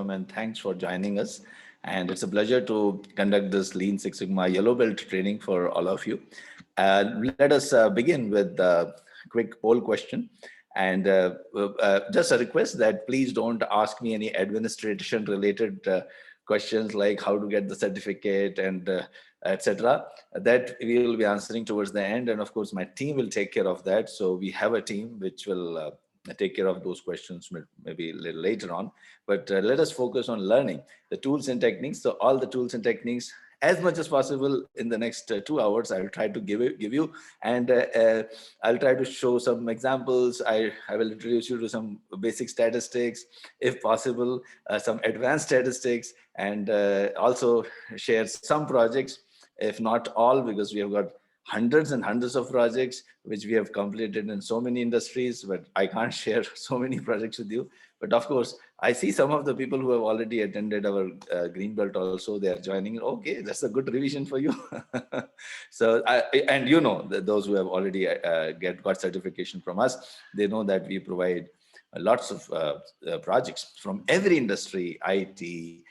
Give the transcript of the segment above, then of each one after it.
welcome and thanks for joining us. And it's a pleasure to conduct this Lean Six Sigma Yellow Belt training for all of you. Let us begin with a quick poll question. And just a request that please don't ask me any administration related questions like how to get the certificate and etc. That we will be answering towards the end. And of course, my team will take care of that. So we have a team which will take care of those questions maybe a little later on. But let us focus on learning the tools and techniques. So all the tools and techniques as much as possible in the next 2 hours, I will try to give you, and I'll try to show some examples. I will introduce you to some basic statistics, if possible, some advanced statistics, and also share some projects, if not all, because we have got hundreds and hundreds of projects which we have completed in so many industries, but I can't share so many projects with you. But of course, I see some of the people who have already attended our green belt also, they are joining. Okay, that's a good revision for you. So, and you know, that those who have already got certification from us, they know that we provide lots of projects from every industry, IT,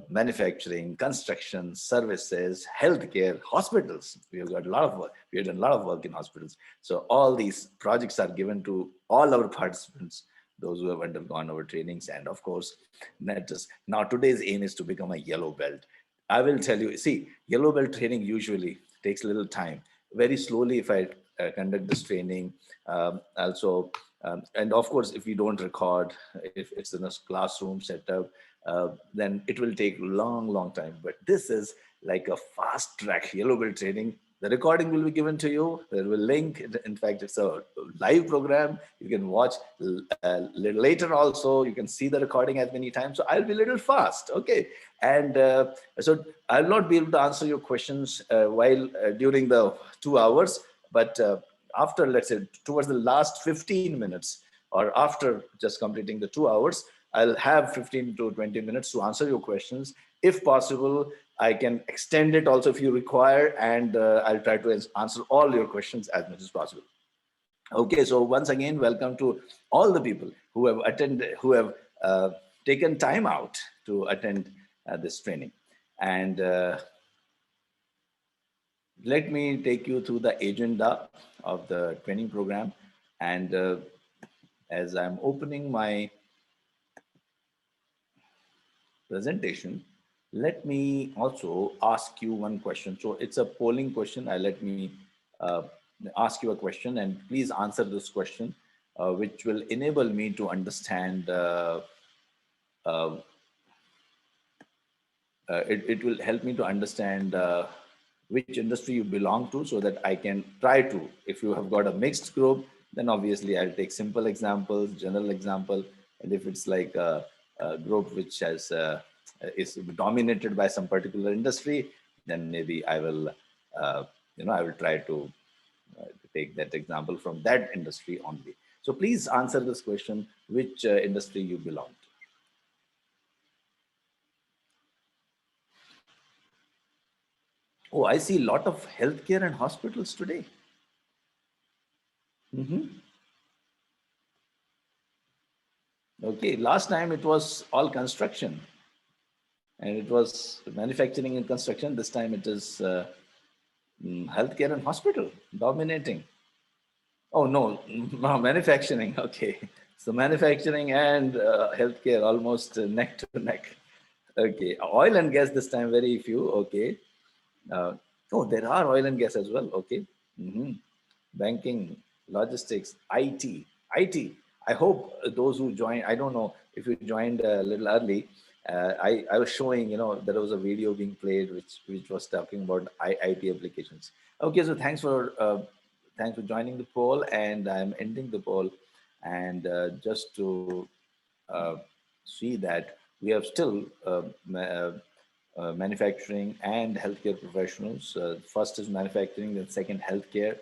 manufacturing, construction, services, healthcare, hospitals. We have got a lot of work. We have done a lot of work in hospitals. So all these projects are given to all our participants, those who have undergone our trainings. And of course, not just now, today's aim is to become a yellow belt. I will tell you, see, yellow belt training usually takes a little time. Very slowly, if I conduct this training, and of course, if we don't record, if it's in a classroom setup, then it will take long time. But this is like a fast track yellow belt training. The recording will be given to you. There will link. In fact, it's a live program. You can watch little later also. You can see the recording as many times. So I'll be a little fast, okay? And so I'll not be able to answer your questions while during the 2 hours, but after, let's say, towards the last 15 minutes or after just completing the 2 hours, I'll have 15 to 20 minutes to answer your questions. If possible, I can extend it also if you require, and I'll try to answer all your questions as much as possible. Okay, so once again, welcome to all the people who have attended, who have taken time out to attend this training. And let me take you through the agenda of the training program. And as I'm opening my presentation, let me also ask you one question. So it's a polling question. Let me ask you a question, and please answer this question, which will enable me to understand. It will help me to understand which industry you belong to, so that I can try to. If you have got a mixed group, then obviously I'll take simple examples, general example, and if it's like a group which has is dominated by some particular industry, then maybe I will, I will try to take that example from that industry only. So please answer this question: which industry you belong to? Oh, I see a lot of healthcare and hospitals today. Okay, last time it was all construction. And it was manufacturing and construction. This time it is healthcare and hospital dominating. Oh, no, manufacturing. Okay. So manufacturing and healthcare almost neck to neck. Okay. Oil and gas this time, very few. Okay. Oh, there are oil and gas as well. Okay. Banking, logistics, IT. I hope those who join, I don't know if you joined a little early, I was showing, there was a video being played which was talking about IT applications. Okay, so thanks for joining the poll, and I'm ending the poll. And just to see that we have still manufacturing and healthcare professionals. First is manufacturing, then second healthcare.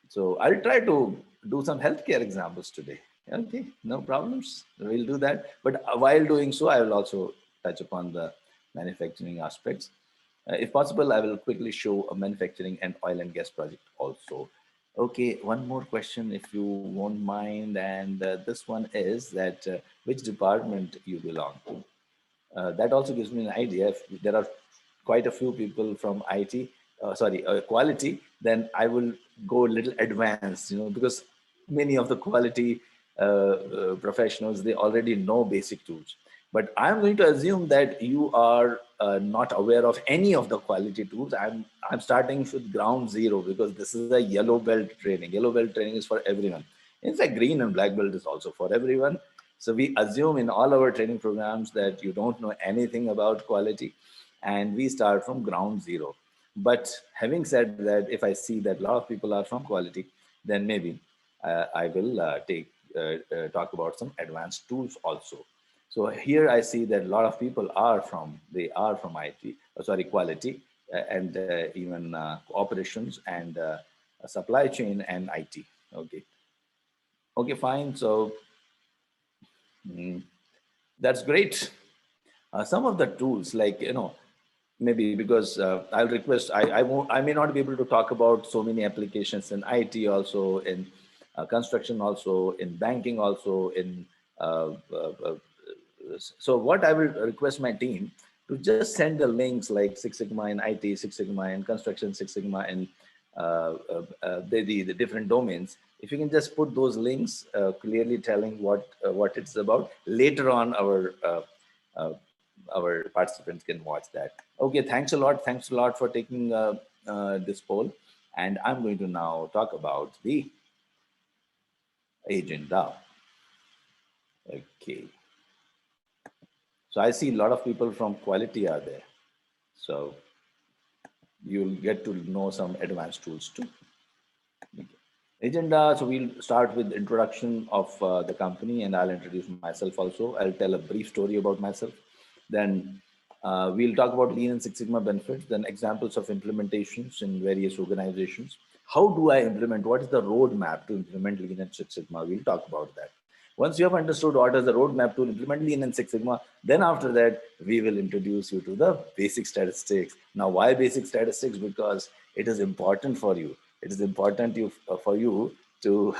So I'll try to do some healthcare examples today. Okay, no problems. We'll do that. But while doing so, I will also touch upon the manufacturing aspects. If possible, I will quickly show a manufacturing and oil and gas project also. Okay, one more question, if you won't mind. And this one is that which department you belong to? that also gives me an idea. If there are quite a few people from IT, quality, then I will go a little advanced, because many of the quality professionals, they already know basic tools. But I'm going to assume that you are not aware of any of the quality tools. I'm starting with ground zero, because this is a yellow belt training. Yellow belt training is for everyone. In fact, green and black belt is also for everyone. So we assume in all our training programs that you don't know anything about quality, and we start from ground zero. But having said that, if I see that a lot of people are from quality, then maybe I will talk about some advanced tools also. So here I see that a lot of people are from IT, quality, and even operations and supply chain and IT. Okay, okay, fine. So that's great. Some of the tools, like, maybe because I'll request, I may not be able to talk about so many applications in IT, also in construction, also in banking, also in so what I will request my team to just send the links like Six Sigma in IT, Six Sigma in construction, Six Sigma in the different domains. If you can just put those links clearly telling what it's about, later on our participants can watch that. Okay, thanks a lot. Thanks a lot for taking this poll. And I'm going to now talk about the agenda. Okay. So I see a lot of people from quality are there. So you'll get to know some advanced tools too. Okay. Agenda. So we'll start with introduction of the company, and I'll introduce myself also. I'll tell a brief story about myself. Then we'll talk about Lean and Six Sigma benefits, then examples of implementations in various organizations. How do I implement? What is the roadmap to implement Lean and Six Sigma? We'll talk about that. Once you have understood what is the roadmap to implement Lean and Six Sigma, then after that, we will introduce you to the basic statistics. Now, why basic statistics? Because it is important for you. It is important for you to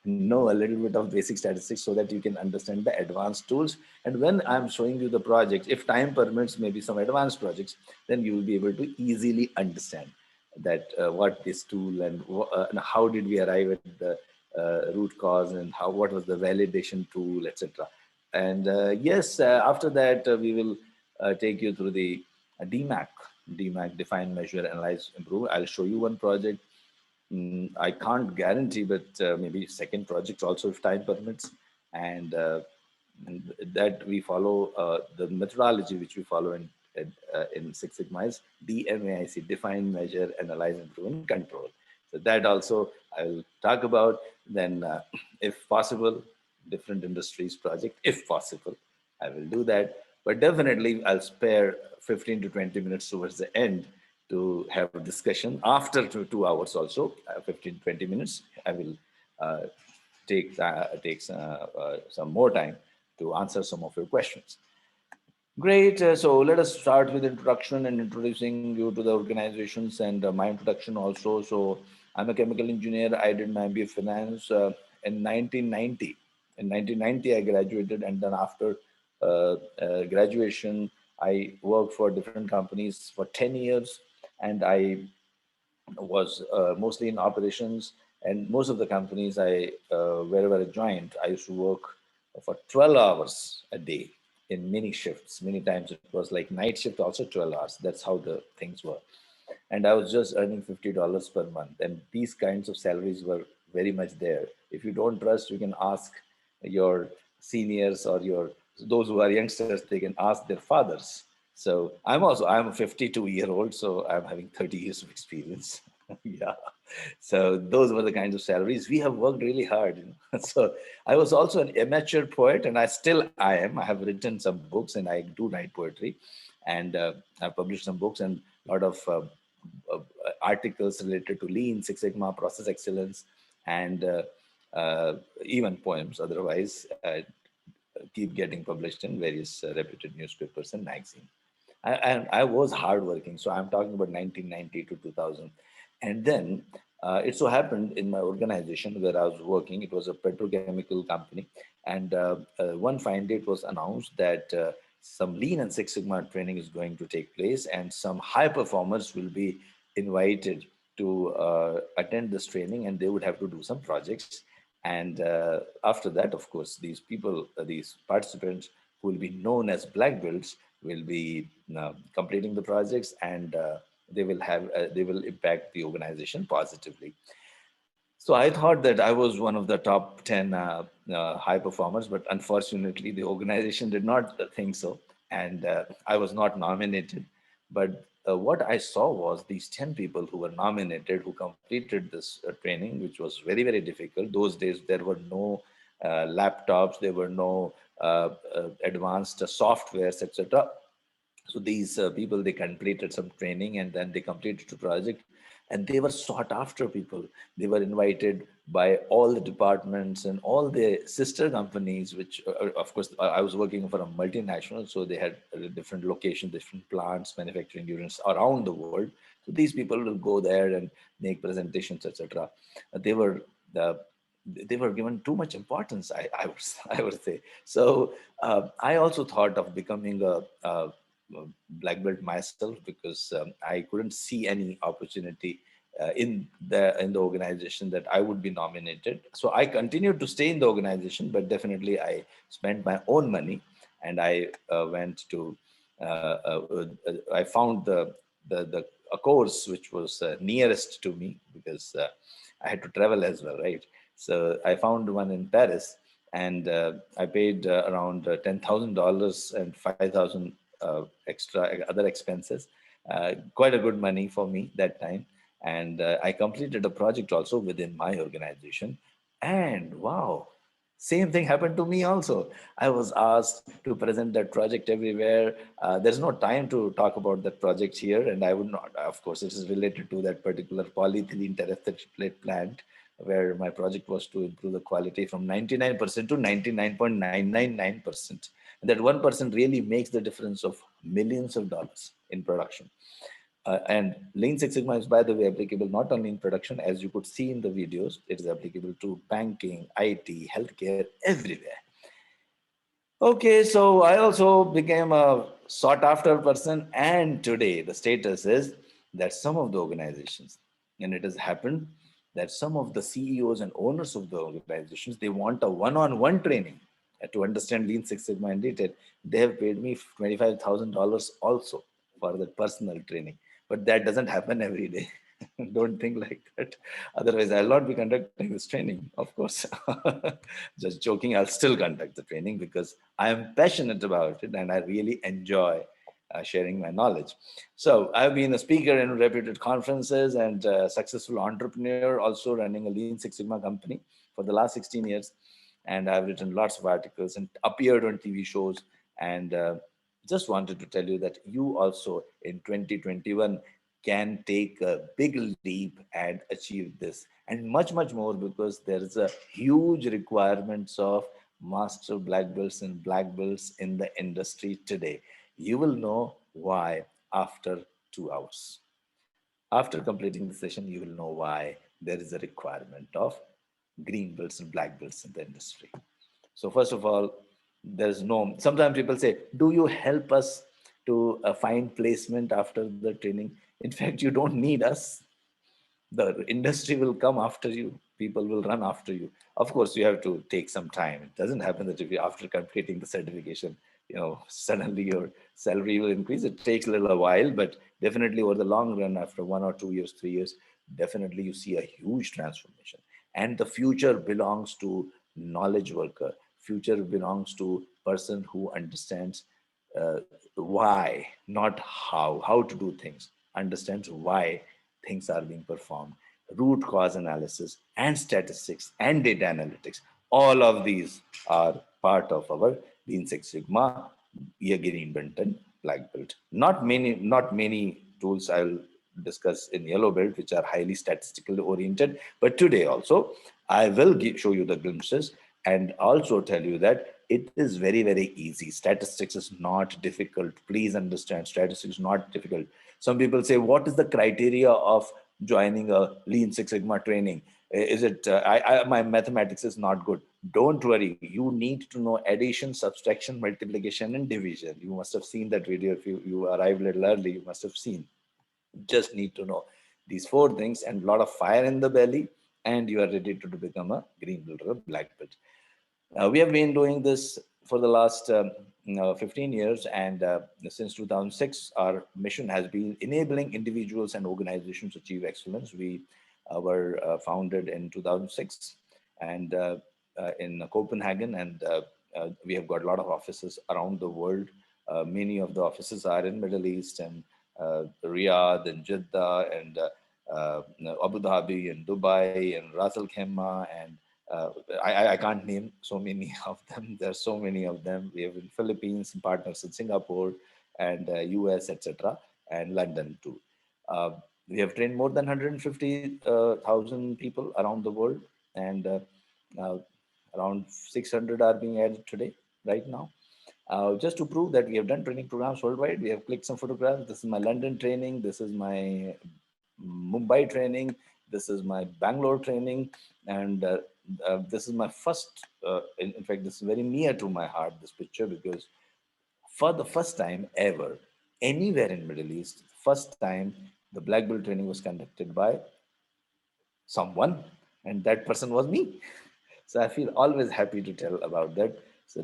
know a little bit of basic statistics so that you can understand the advanced tools. And when I'm showing you the projects, if time permits, maybe some advanced projects, then you will be able to easily understand that what this tool and how did we arrive at the root cause, and what was the validation tool, etc. And yes, after that, we will take you through the DMAC, define, measure, analyze, improve. I'll show you one project. I can't guarantee, but maybe second project also if time permits. And that we follow the methodology which we follow in Six Sigma is DMAIC, define, measure, analyze, improve, and control. So that also I will talk about. Then, if possible, different industries project, if possible, I will do that. But definitely, I'll spare 15 to 20 minutes towards the end to have a discussion after 2 hours also, 15, 20 minutes. I will uh, take some more time to answer some of your questions. Great. So let us start with introduction and introducing you to the organizations, and my introduction also. So I'm a chemical engineer. I did my MBA finance in 1990. In 1990, I graduated, and then after graduation, I worked for different companies for 10 years, and I was mostly in operations. And most of the companies wherever I joined, I used to work for 12 hours a day in many shifts. Many times it was like night shift, also 12 hours. That's how the things were. And I was just earning $50 per month. And these kinds of salaries were very much there. If you don't trust, you can ask your seniors or those who are youngsters, they can ask their fathers. So I'm a 52-year-old, so I'm having 30 years of experience. Yeah. So those were the kinds of salaries. We have worked really hard. So I was also an amateur poet, and I am. I have written some books, and I do write poetry, and I've published some books and a lot of uh, articles related to Lean, Six Sigma, process excellence, and even poems. Otherwise, keep getting published in various reputed newspapers and magazines. And I was hardworking. So I'm talking about 1990 to 2000. And then it so happened in my organization where I was working, it was a petrochemical company. And one fine day it was announced that some Lean and Six Sigma training is going to take place, and some high performers will be invited to attend this training, and they would have to do some projects. And after that, of course, these people, these participants who will be known as black belts, will be completing the projects, and they will impact the organization positively. So I thought that I was one of the top 10 high performers, but unfortunately, the organization did not think so. And I was not nominated. But what I saw was these 10 people who were nominated, who completed this training, which was very, very difficult. Those days, there were no laptops, there were no advanced softwares, etc. So these people, they completed some training, and then they completed the project, and they were sought after people. They were invited by all the departments and all the sister companies, which of course I was working for a multinational, so they had different locations, different plants, manufacturing units around the world. So these people will go there and make presentations, etc. They were the they were given too much importance, I would I would say. So I also thought of becoming a black belt myself, because I couldn't see any opportunity in the organization that I would be nominated. So I continued to stay in the organization, but definitely I spent my own money, and I went to I found the a course which was nearest to me, because I had to travel as well, right? So I found one in Paris, and I paid around $10,000 and 5,000 extra other expenses. Quite a good money for me that time. And I completed a project also within my organization. And wow, same thing happened to me also. I was asked to present that project everywhere. There's no time to talk about that project here, and I would not. Of course, it is related to that particular polyethylene terephthalate plant, where my project was to improve the quality from 99% to 99.999%. And that 1% really makes the difference of millions of dollars in production. And Lean Six Sigma is, by the way, applicable not only in production, as you could see in the videos, it is applicable to banking, IT, healthcare, everywhere. Okay, so I also became a sought after person, and today the status is that some of the organizations, and it has happened that some of the CEOs and owners of the organizations, they want a one-on-one training to understand Lean Six Sigma in detail. They have paid me $25,000 also for that personal training, but that doesn't happen every day. Don't think like that. Otherwise, I'll not be conducting this training, of course. Just joking, I'll still conduct the training because I am passionate about it and I really enjoy sharing my knowledge. So I've been a speaker in reputed conferences and successful entrepreneur, also running a Lean Six Sigma company for the last 16 years. And I've written lots of articles and appeared on TV shows. And just wanted to tell you that you also in 2021 can take a big leap and achieve this and much, much more, because there is a huge requirements of master black belts and black belts in the industry today. You will know why after 2 hours. After completing the session, you will know why there is a requirement of green belts and black belts in the industry. So first of all, there's no, sometimes people say, do you help us to find placement after the training? In fact, you don't need us. The industry will come after you. People will run after you. Of course, you have to take some time. It doesn't happen that if you, after completing the certification, suddenly your salary will increase. It takes a little while, but definitely over the long run, after 1 or 2 years, 3 years, definitely you see a huge transformation. And the future belongs to knowledge worker. Future belongs to person who understands why, not how to do things, understands why things are being performed, root cause analysis and statistics and data analytics. All of these are part of our Lean Six Sigma, Green Belt and Black Belt. Not many tools I'll discuss in Yellow Belt, which are highly statistically oriented. But today also, I will show you the glimpses and also tell you that it is very, very easy. Statistics is not difficult. Please understand, statistics is not difficult. Some people say, what is the criteria of joining a Lean Six Sigma training? Is it, my mathematics is not good. Don't worry. You need to know addition, subtraction, multiplication, and division. You must have seen that video. If you arrived a little early, you must have seen. Just need to know these four things and a lot of fire in the belly, and you are ready to become a green belt or a black belt. We have been doing this for the last 15 years, and since 2006, our mission has been enabling individuals and organizations to achieve excellence. We were founded in 2006, and in Copenhagen, and we have got a lot of offices around the world. Many of the offices are in Middle East and Riyadh and Jeddah and Abu Dhabi and Dubai and Ras Al Khaimah and uh, I can't name so many of them. There's so many of them. We have in Philippines, partners in Singapore and US, etc., and London too. Uh, we have trained more than 150,000 people around the world, and uh, around 600 are being added today, right now. Just to prove that we have done training programs worldwide, we have clicked some photographs. This is my London training. This is my Mumbai training. This is my Bangalore training. And this is my first, in fact, this is very near to my heart, this picture, because for the first time ever, anywhere in Middle East, first time the black belt training was conducted by someone, and that person was me. So I feel always happy to tell about that. So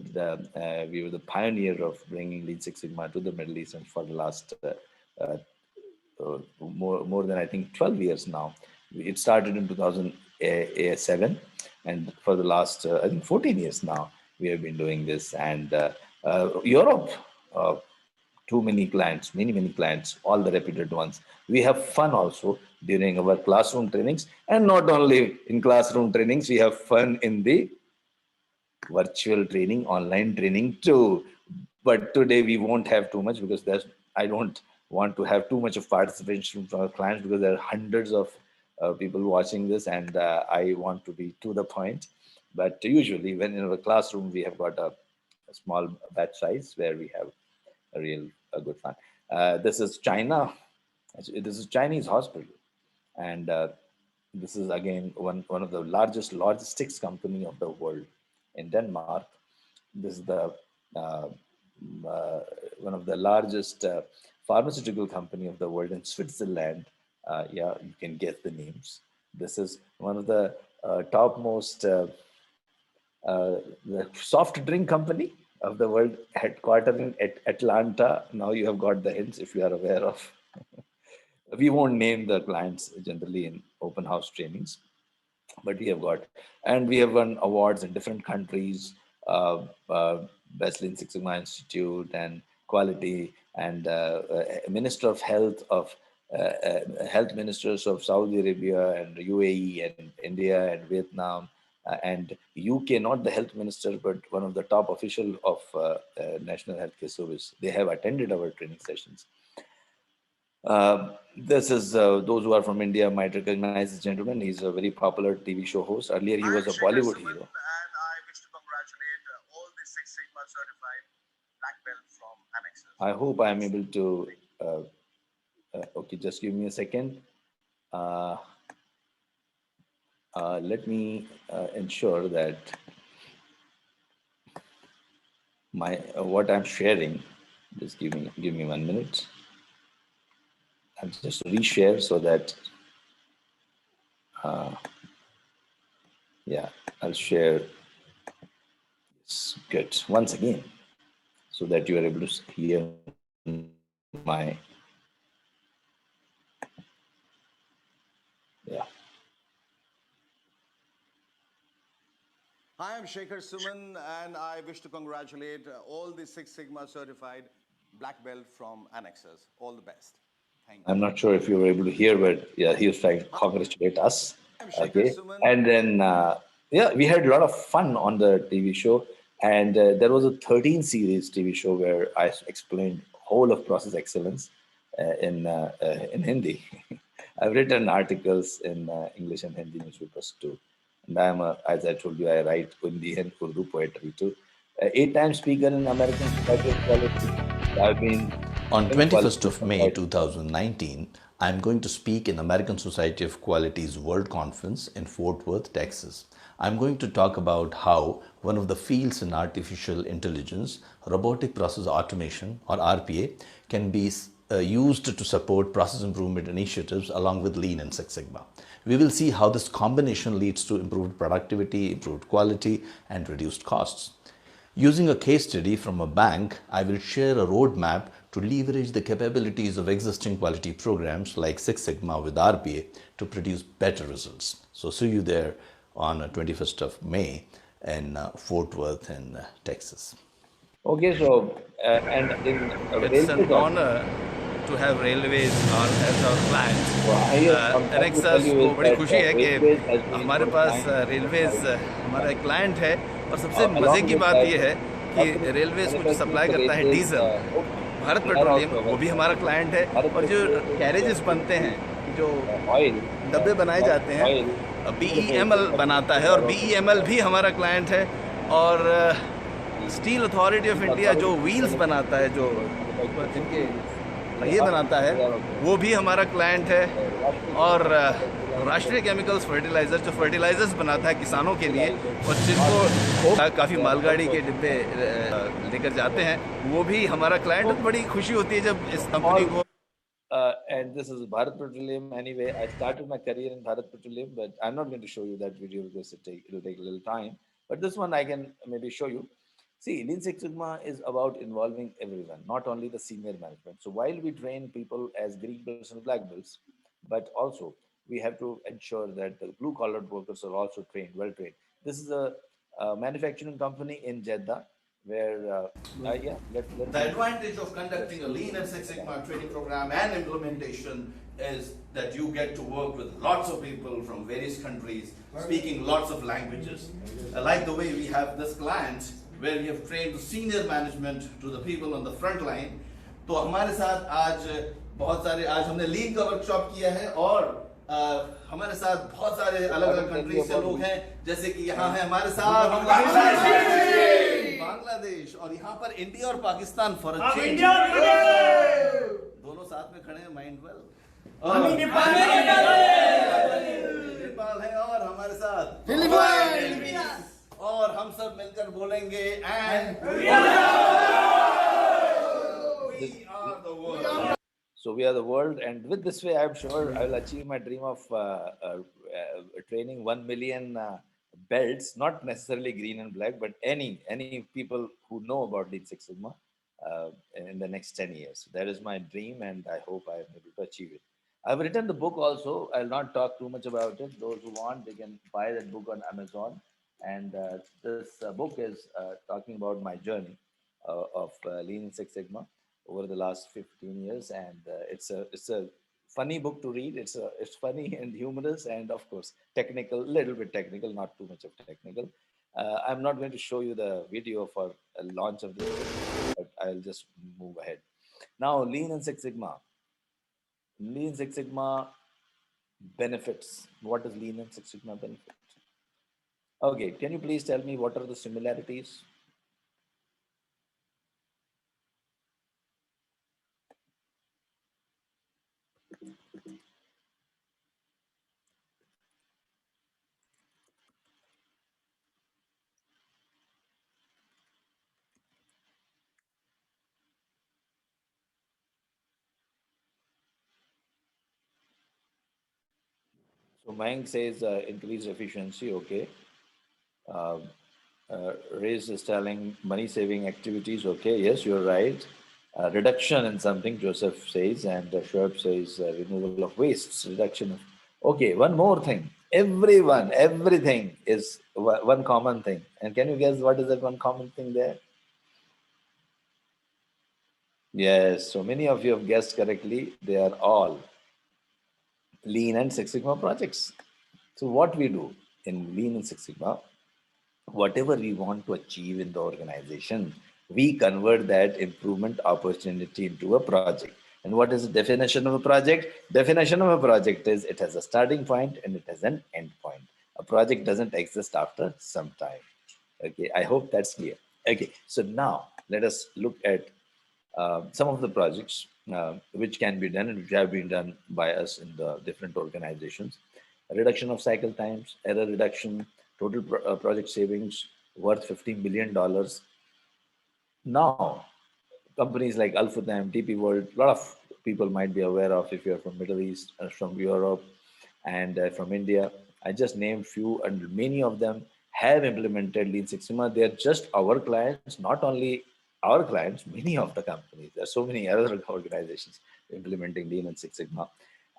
we were the pioneer of bringing Lean Six Sigma to the Middle East, and for the last uh, more than I think 12 years now. It started in 2007, and for the last I think 14 years now we have been doing this. And Europe, uh, too many clients, many clients, all the reputed ones. We have fun also during our classroom trainings, and not only in classroom trainings, we have fun in the virtual training, online training too. But today we won't have too much, because I don't want to have too much of participation from our clients, because there are hundreds of people watching this, and I want to be to the point. But usually, when in our classroom, we have got a small batch size where we have a good fun. This is China. This is Chinese hospital, and this is again one of the largest logistics company of the world in Denmark. This is the uh, one of the largest pharmaceutical company of the world in Switzerland. Yeah, you can guess the names. This is one of the topmost the soft drink company of the world, headquartered in Atlanta. Now you have got the hints if you are aware of. We won't name the clients generally in open house trainings, but we have got, and we have won awards in different countries, uh, uh, Best Lean Six Sigma Institute and quality, and Minister of Health of health ministers of Saudi Arabia and UAE and India and Vietnam and UK, not the health minister, but one of the top official of National Healthcare Service. They have attended our training sessions. This is those who are from India might recognize this gentleman. He's a very popular TV show host. Earlier, he was a Bollywood hero. And I wish to congratulate all the Six Sigma certified black belt from Anexas. I hope I am able to. Okay, just give me a second. Uh, Let me ensure that my what I'm sharing. Just give me 1 minute. I'll just reshare so that yeah, I'll share. Yes, good. Once again, so that you are able to hear my. Yeah. Hi, I'm Shekhar Suman, and I wish to congratulate all the Six Sigma certified black belt from Anexas. All the best. Thank you. I'm not sure if you were able to hear, but yeah, he was trying to congratulate us. I'm Shekhar Okay, Suman. and then yeah, we had a lot of fun on the TV show, and there was a 13 series TV show where I explained whole of process excellence in Hindi. I've written articles in English and Hindi newspapers too, and as I told you, I write Hindi and Urdu poetry too. 8-time speaker in American Society of Quality. I've been On in 21st quality of May supply. 2019, I am going to speak in American Society of Quality's World Conference in Fort Worth, Texas. I'm going to talk about how one of the fields in artificial intelligence, robotic process automation or RPA, can be used to support process improvement initiatives along with Lean and Six Sigma. We will see how this combination leads to improved productivity, improved quality, and reduced costs. Using a case study from a bank, I will share a roadmap to leverage the capabilities of existing quality programs like Six Sigma with RPA to produce better results. So see you there on 21st of May in Fort Worth in Texas. Okay, so and in It's an railways also. honor to have railways as our client. So I am glad to tell Anexas you को is बड़ी that खुशी है कि railways has been हमारे our pass client for railways 5 years. हमारा एक client है और सबसे मज़े Along की with बात that, ये है कि companies रेलवेज को जो manufacturing सप्लाई the करता है railways, diesel okay, Bharat they are petroleum also our वो भी client. हमारा क्लाइंट है Bharat और जो Petroleum is कैरेजेस बनते producing हैं जो oil, डब्बे बनाए that जाते हैं oil BEML interfaces बनाता with है और our BEML भी हमारा क्लाइंट है और steel authority of Steel India जो Authority of व्हील्स India बनाता है जो manufactures जिनके steels. पहिए बनाता है They are also वो भी हमारा क्लाइंट है Rashtriya और Chemicals Fertilizers, राष्ट्रीय केमिकल्स फर्टिलाइज़र जो फर्टिलाइजर्स बनाता है किसानों के लिए fertilizers, और जिनको काफ़ी they are मालगाड़ी also के डिब्बे लेकर जाते हैं वो भी हमारा क्लाइंट है। तो बड़ी खुशी होती है जब इस कंपनी all को and this is Bharat Petroleum. Anyway, I started my career in Bharat Petroleum, but I'm not going to show you that video because it'll take a little time. But this one I can maybe show you. See, Lean Six Sigma is about involving everyone, not only the senior management. So while we train people as green belts and black belts, but also we have to ensure that the blue collar workers are also trained, well trained. This is a manufacturing company in Jeddah where, yeah, let's The see. advantage of Let's conducting a see Lean and Six the Sigma training program and implementation is that you get to work with lots of people from various countries speaking lots of languages. I like the way we have this client where we have trained the senior management to the people on the front line. तो हमारे साथ आज बहुत सारे आज हमने लीन का workshop किया है और हमारे साथ बहुत सारे अलग अलग कंट्री से लोग हैं जैसे कि यहाँ है हमारे साथ बांग्लादेश और यहाँ पर इंडिया और पाकिस्तान फॉर अ चेंज दोनों साथ में खड़े हैं माइंड वेल नेपाल है और हमारे साथ फिलीपींस और हम सब मिलकर बोलेंगे and we are the world. So we are the world, and with this way, I'm sure I will achieve my dream of training 1 million belts, not necessarily green and black, but any people who know about Lean Six Sigma in the next 10 years. That is my dream, and I hope I am able to achieve it. I've written the book also. I'll not talk too much about it. Those who want, they can buy that book on Amazon. And this book is talking about my journey of Lean Six Sigma over the last 15 years, and it's a funny book to read. It's funny and humorous, and of course technical, little bit technical, not too much of technical. I'm not going to show you the video for a launch of this book, but I'll just move ahead. Now, Lean and Six Sigma. Lean Six Sigma benefits. What does Lean and Six Sigma benefit? Okay, can you please tell me what are the similarities? So Mayank says increased efficiency. Okay. Uh, Riz is telling money saving activities. Okay. Yes, you're right. Reduction in something, Joseph says, and Shoaib says removal of wastes, reduction of. Okay. One more thing. Everything is one common thing. And can you guess what is that one common thing there? Yes. So many of you have guessed correctly. They are all Lean and Six Sigma projects. So what we do in Lean and Six Sigma, whatever we want to achieve in the organization, we convert that improvement opportunity into a project. And what is the definition of a project? Definition of a project is it has a starting point and it has an end point. A project doesn't exist after some time. Okay, I hope that's clear. Okay, so now let us look at some of the projects which can be done and which have been done by us in the different organizations. Reduction of cycle times, error reduction, total project savings worth $15 billion. Now, companies like Alphatam, TP World, a lot of people might be aware of if you're from Middle East, from Europe, and from India. I just named few, and many of them have implemented Lean Six Sigma. They're just our clients, not only our clients, many of the companies. There are so many other organizations implementing Lean and Six Sigma,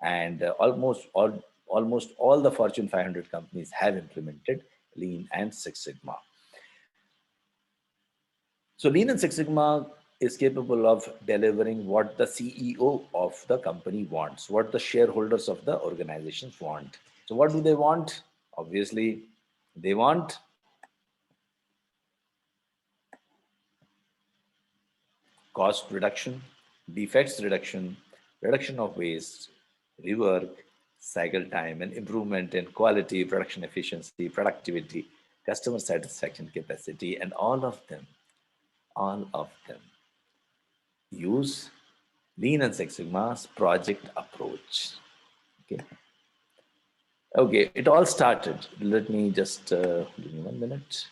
and almost all the Fortune 500 companies have implemented Lean and Six Sigma. So Lean and Six Sigma is capable of delivering what the CEO of the company wants, what the shareholders of the organizations want. So what do they want? Obviously, they want cost reduction, defects reduction, reduction of waste, rework, cycle time, and improvement in quality, production efficiency, productivity, customer satisfaction capacity, and all of them use Lean and Six Sigma's project approach. Okay. Okay, it all started. Let me just give me 1 minute.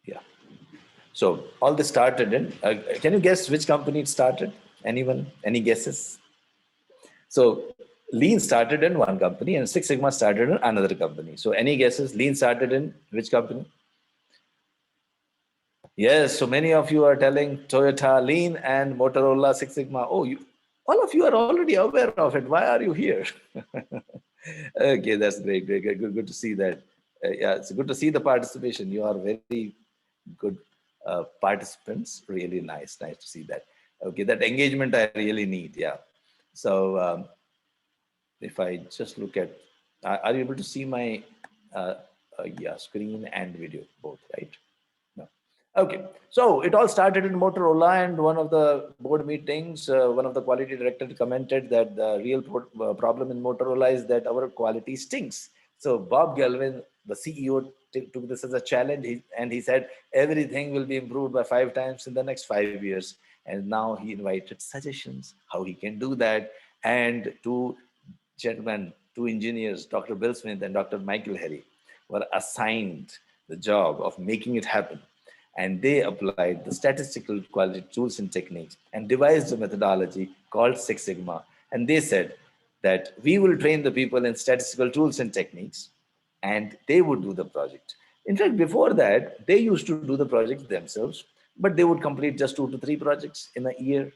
Yeah. So all this started in, can you guess which company it started? Anyone? Any guesses? So Lean started in one company and Six Sigma started in another company. So any guesses? Lean started in which company? Yes, so many of you are telling Toyota Lean and Motorola Six Sigma. Oh, all of you are already aware of it. Why are you here? Okay, that's great, great, great. Good to see that. Yeah, it's good to see the participation. You are very good participants. Really nice to see that. Okay, that engagement I really need. Yeah. So if I just look at, are you able to see my yeah, screen and video both, right? No. Okay, so it all started in Motorola, and one of the board meetings, one of the quality directors commented that the real problem in Motorola is that our quality stinks. So Bob Galvin, the CEO, took this as a challenge, and he said everything will be improved by 5 times in the next 5 years. And now he invited suggestions how he can do that, and two gentlemen, two engineers, Dr. Bill Smith and Dr. Michael Harry, were assigned the job of making it happen. And they applied the statistical quality tools and techniques and devised a methodology called Six Sigma. And they said that we will train the people in statistical tools and techniques, and they would do the project. In fact, before that, they used to do the projects themselves, but they would complete just 2 to 3 projects in a year.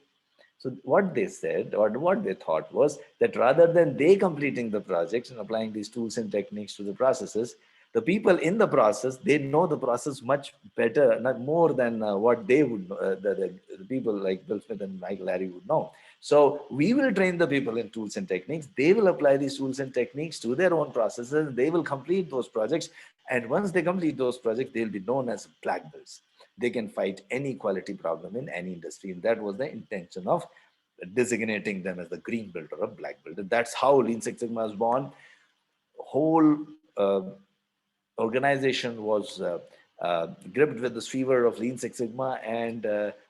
So what they said, or what they thought, was that rather than they completing the projects and applying these tools and techniques to the processes, the people in the process, they know the process much better, not more than what they would know, the people like Bill Smith and Michael Harry would know. So we will train the people in tools and techniques. They will apply these tools and techniques to their own processes. They will complete those projects. And once they complete those projects, they'll be known as black belts. They can fight any quality problem in any industry. And that was the intention of designating them as the green belt or a black belt. And that's how Lean Six Sigma was born. Whole organization was gripped with this fever of Lean Six Sigma, and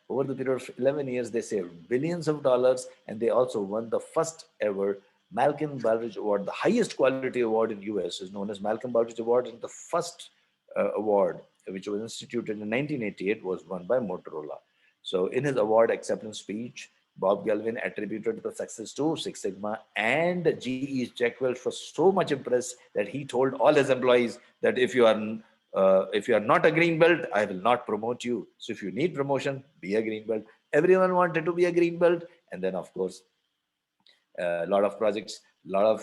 over the period of 11 years, they saved billions of dollars, and they also won the first ever Malcolm Baldrige Award. The highest quality award in US is known as Malcolm Baldrige Award, and the first award, which was instituted in 1988, was won by Motorola. So in his award acceptance speech, Bob Galvin attributed the success to Six Sigma, and GE's Jack Welch was so much impressed that he told all his employees that if you are not a green belt, I will not promote you. So if you need promotion, be a green belt. Everyone wanted to be a green belt, and then of course, a lot of projects, a lot of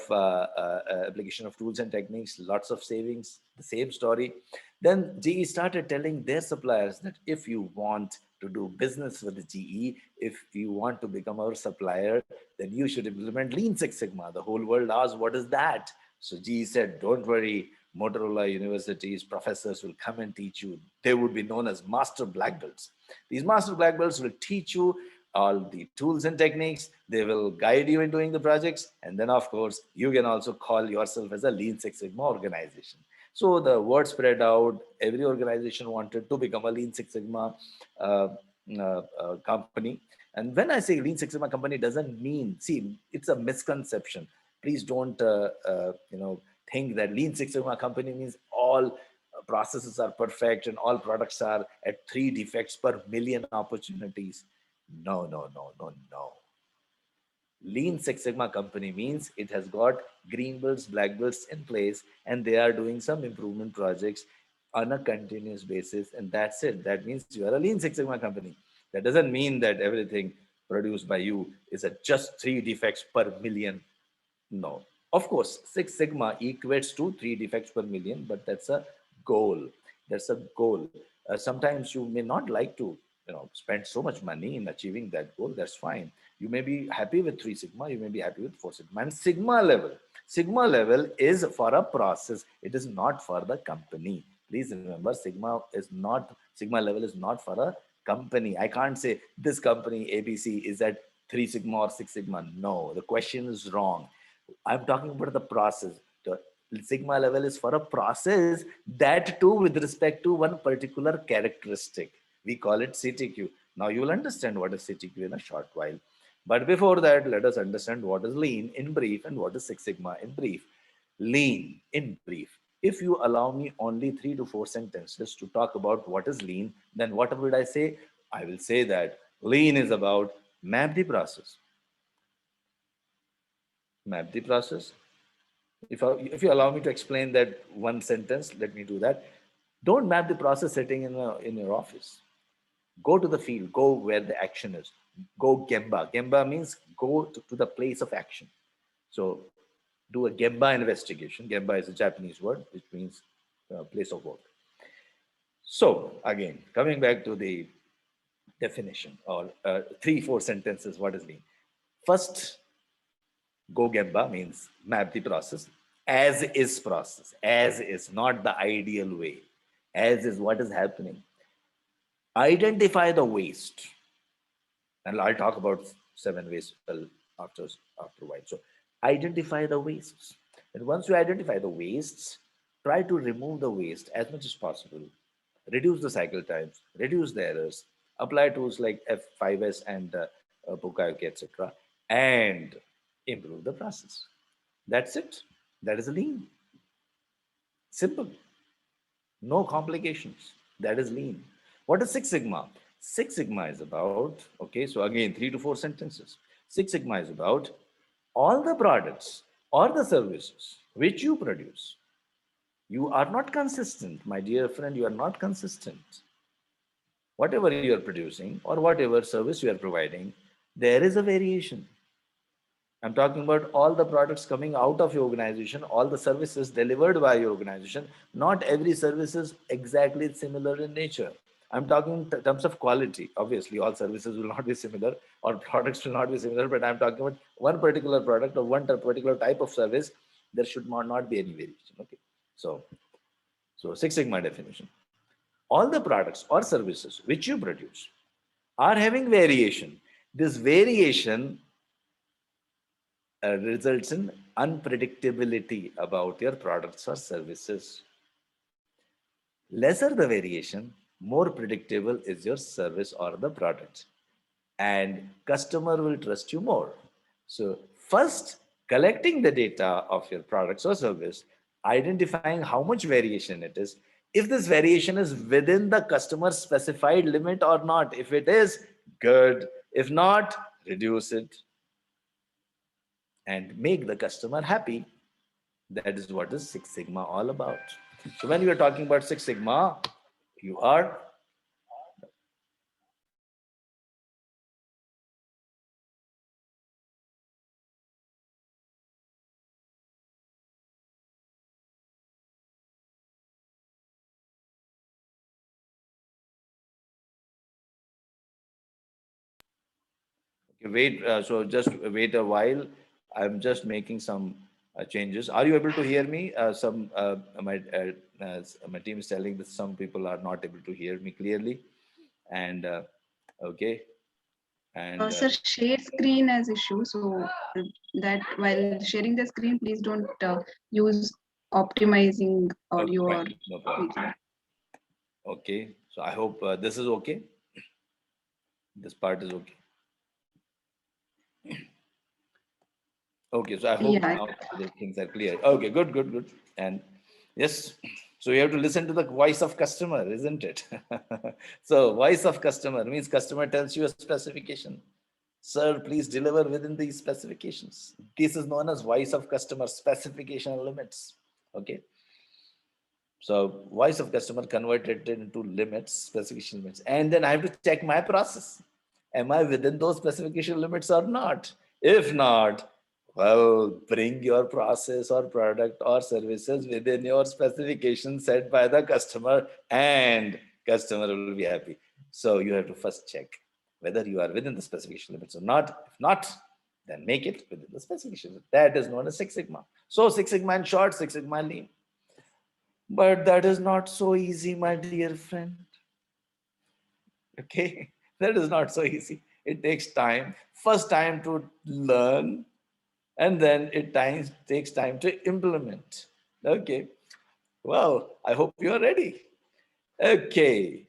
application of tools and techniques, lots of savings, the same story. Then GE started telling their suppliers that if you want to do business with the GE, if you want to become our supplier, then you should implement Lean Six Sigma. The whole world asked, what is that? So GE said, don't worry, Motorola University's professors will come and teach you. They would be known as master black belts. These master black belts will teach you all the tools and techniques. They will guide you in doing the projects. And then, of course, you can also call yourself as a Lean Six Sigma organization. So the word spread out. Every organization wanted to become a Lean Six Sigma company. And when I say Lean Six Sigma company, doesn't mean, see, it's a misconception. Please don't, think that Lean Six Sigma company means all processes are perfect and all products are at 3 defects per million opportunities. No, no, no, no, no. Lean Six Sigma company means it has got green belts, black belts in place, and they are doing some improvement projects on a continuous basis, and that's it. That means you are a Lean Six Sigma company. That doesn't mean that everything produced by you is at just 3 defects per million. No. Of course, Six Sigma equates to 3 defects per million, but that's a goal. That's a goal. Sometimes you may not like to, spend so much money in achieving that goal. That's fine. You may be happy with 3 Sigma. You may be happy with 4 Sigma. And Sigma level is for a process. It is not for the company. Please remember, Sigma level is not for a company. I can't say this company ABC is at 3 Sigma or 6 Sigma. No, the question is wrong. I'm talking about the process. The Sigma level is for a process, that too with respect to one particular characteristic. We call it CTQ. Now you will understand what is CTQ in a short while. But before that, let us understand what is Lean in brief and what is Six Sigma in brief. Lean in brief. If you allow me only 3 to 4 sentences to talk about what is Lean, then what would I say? I will say that Lean is about map the process. Map the process. If you allow me to explain that one sentence, let me do that. Don't map the process sitting in your office. Go to the field, go where the action is. Go Gemba. Gemba means go to the place of action. So do a Gemba investigation. Gemba is a Japanese word, which means place of work. So again, coming back to the definition, or 3 4 sentences, what is Lean? First, go Gemba means map the process. As is process, as is, not the ideal way. As is what is happening. Identify the waste. And I'll talk about 7 ways after a while. So identify the wastes. And once you identify the wastes, try to remove the waste as much as possible. Reduce the cycle times, reduce the errors, apply tools like F5S and Pukayoke, etc., and improve the process. That's it. That is Lean. Simple. No complications. That is Lean. What is Six Sigma? Six Sigma is about, okay, so again, 3 to 4 sentences. Six Sigma is about all the products or the services which you produce. You are not consistent, my dear friend, you are not consistent. Whatever you are producing or whatever service you are providing, there is a variation. I'm talking about all the products coming out of your organization, all the services delivered by your organization. Not every service is exactly similar in nature. I'm talking in terms of quality. Obviously, all services will not be similar or products will not be similar, but I'm talking about one particular product or one particular type of service. There should not be any variation. Okay. So Six Sigma definition. All the products or services which you produce are having variation. This variation results in unpredictability about your products or services. Lesser the variation, more predictable is your service or the product, and customer will trust you more. So first, collecting the data of your products or service, identifying how much variation it is, if this variation is within the customer's specified limit or not. If it is, good. If not, reduce it and make the customer happy. That is what is Six Sigma all about. So when you are talking about Six Sigma, you are wait. So just wait a while. I'm just making some changes. Are you able to hear me? My team is telling that some people are not able to hear me clearly, and okay, and Sir, share screen as issue. So that while sharing the screen, please don't use optimizing okay, audio or fine, no problem. video. Okay, so I hope this is okay. This part is okay. Okay, so I hope Yeah. now the things are clear. Okay, good, good, good. And yes, so you have to listen to the voice of customer, isn't it? So voice of customer means customer tells you a specification. Sir, please deliver within these specifications. This is known as voice of customer, specification limits. Okay. So voice of customer converted it into limits, specification limits. And then I have to check my process. Am I within those specification limits or not? If not, well, bring your process or product or services within your specification set by the customer, and customer will be happy. So you have to first check whether you are within the specification limits or not. If not, then make it within the specification. That is known as Six Sigma. So Six Sigma in short, Six Sigma lean. But that is not so easy, my dear friend. Okay, that is not so easy. It takes time. First time to learn, and then takes time to implement. Okay, well, I hope you are ready. Okay,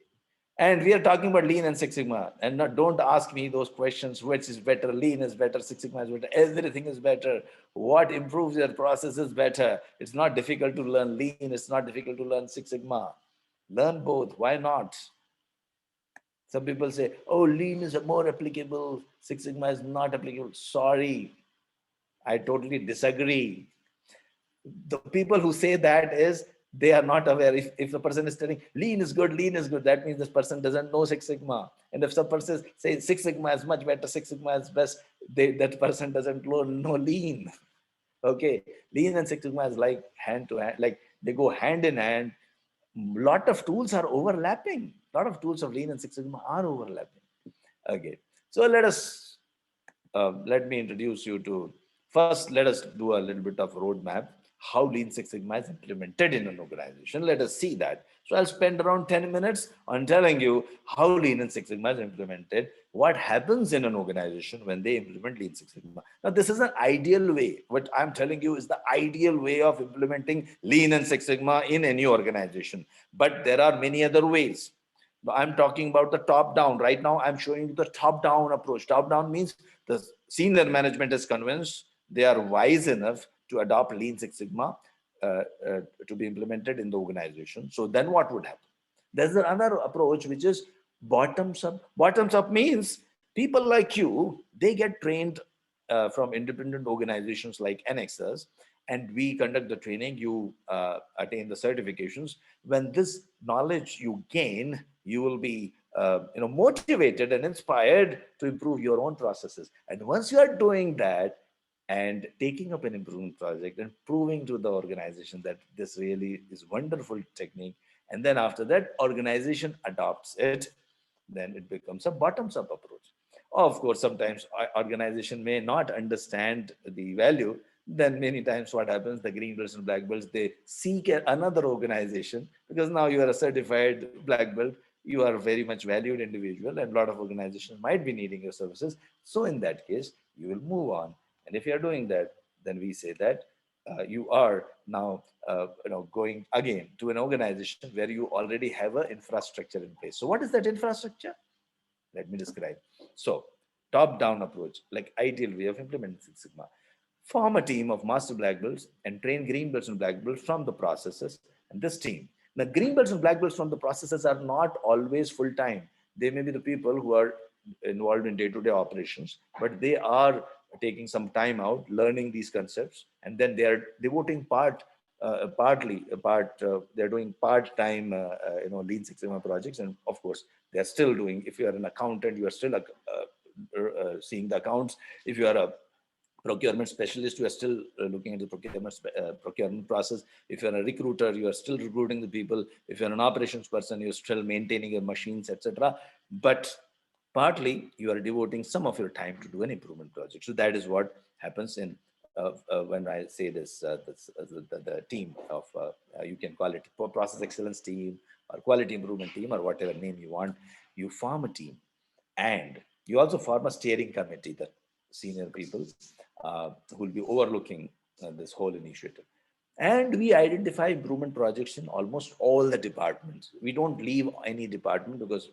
and we are talking about lean and Six Sigma. And not, don't ask me those questions, which is better, lean is better, Six Sigma is better, everything is better. What improves your process is better. It's not difficult to learn lean, it's not difficult to learn Six Sigma. Learn both, why not? Some people say, oh, lean is more applicable, Six Sigma is not applicable. Sorry, I totally disagree. The people who say that is they are not aware. If the person is telling lean is good, that means this person doesn't know Six Sigma. And if some person says Six Sigma is much better, Six Sigma is best, that person doesn't know lean. Okay, lean and Six Sigma is like hand to hand, like they go hand in hand. Lot of tools are overlapping. Lot of tools of lean and Six Sigma are overlapping. Okay, so let me introduce you to, first let us do a little bit of roadmap how lean Six Sigma is implemented in an organization. Let us see that. So I'll spend around 10 minutes on telling you how lean and Six Sigma is implemented, what happens in an organization when they implement lean Six Sigma. Now this is an ideal way. What I'm telling you is the ideal way of implementing lean and Six Sigma in any organization, but there are many other ways. I'm talking about the top down. Right now, I'm showing you the top down approach. Top down means the senior management is convinced they are wise enough to adopt Lean Six Sigma to be implemented in the organization. So then what would happen? There's another approach which is bottoms up. Bottoms up means people like you, they get trained from independent organizations like Anexas, and we conduct the training. You attain the certifications. When this knowledge you gain, you will be motivated and inspired to improve your own processes. And once you are doing that and taking up an improvement project and proving to the organization that this really is wonderful technique, and then after that organization adopts it, then it becomes a bottoms up approach. Of course, sometimes organization may not understand the value. Then many times what happens, the green belts and black belts, they seek another organization, because now you are a certified black belt, you are a very much valued individual, and a lot of organizations might be needing your services. So in that case, you will move on. And if you are doing that, then we say that you are now going again to an organization where you already have an infrastructure in place. So what is that infrastructure? Let me describe. So, top-down approach, like ideal way of implementing Six Sigma. Form a team of master black belts and train green belts and black belts from the processes. And this team, the green belts and black belts from the processes are not always full-time. They may be the people who are involved in day-to-day operations, but they are taking some time out, learning these concepts, and then they are devoting they're doing part-time Lean Six Sigma projects. And of course they're still doing, if you are an accountant, you are still seeing the accounts. If you are a procurement specialist, you are still looking at the procurement process. If you're a recruiter, you are still recruiting the people. If you're an operations person, you're still maintaining your machines, etc. But partly you are devoting some of your time to do an improvement project. So that is what happens in when I say the team of you can call it process excellence team or quality improvement team or whatever name you want. You form a team, and you also form a steering committee, the senior people who will be overlooking this whole initiative. And we identify improvement projects in almost all the departments. We don't leave any department because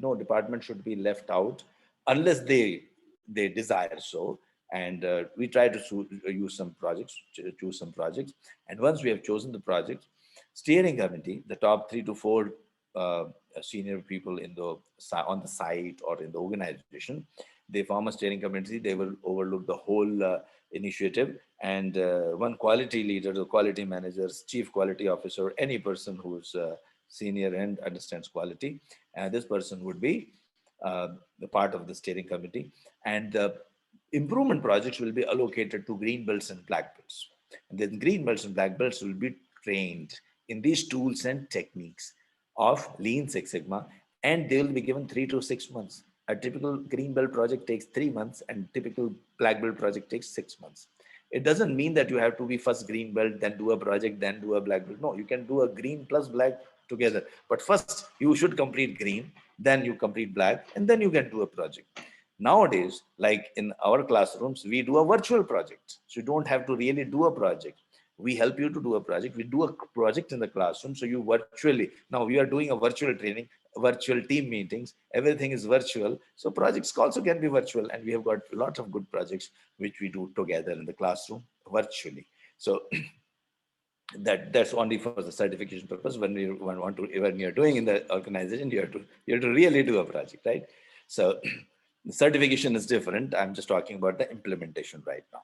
no department should be left out unless they desire so. And we try to use some projects, choose some projects. And once we have chosen the project, steering committee, the top 3 to 4 uh, senior people in the on the site or in the organization, they form a steering committee. They will overlook the whole initiative, and one quality leader, the quality managers, chief quality officer, any person who's senior and understands quality, and this person would be the part of the steering committee. And the improvement projects will be allocated to green belts and black belts. And then green belts and black belts will be trained in these tools and techniques of Lean Six Sigma, and they will be given 3 to 6 months. A typical green belt project takes 3 months, and typical black belt project takes 6 months. It doesn't mean that you have to be first green belt, then do a project, then do a black belt. No, you can do a green plus black together. But first, you should complete green, then you complete black, and then you can do a project. Nowadays, like in our classrooms, we do a virtual project. So you don't have to really do a project. We help you to do a project. We do a project in the classroom. So you virtually, now we are doing a virtual training, virtual team meetings, everything is virtual. So projects also can be virtual. And we have got a lot of good projects which we do together in the classroom virtually. So that's only for the certification purpose. When you're doing in the organization, you have to really do a project, right? So the certification is different. I'm just talking about the implementation right now.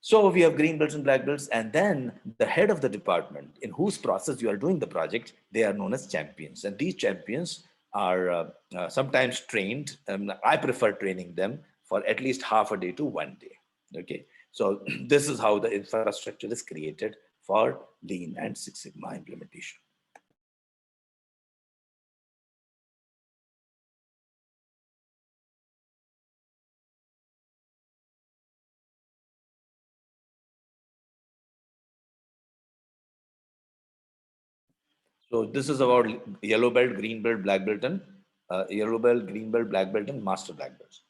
So we have green belts and black belts, and then the head of the department in whose process you are doing the project, they are known as champions. And these champions are sometimes trained. I prefer training them for at least half a day to 1 day. Okay, so this is how the infrastructure is created for Lean and Six Sigma implementation. So this is about yellow belt, green belt, black belt, and yellow belt, green belt, black belt, and master black belts.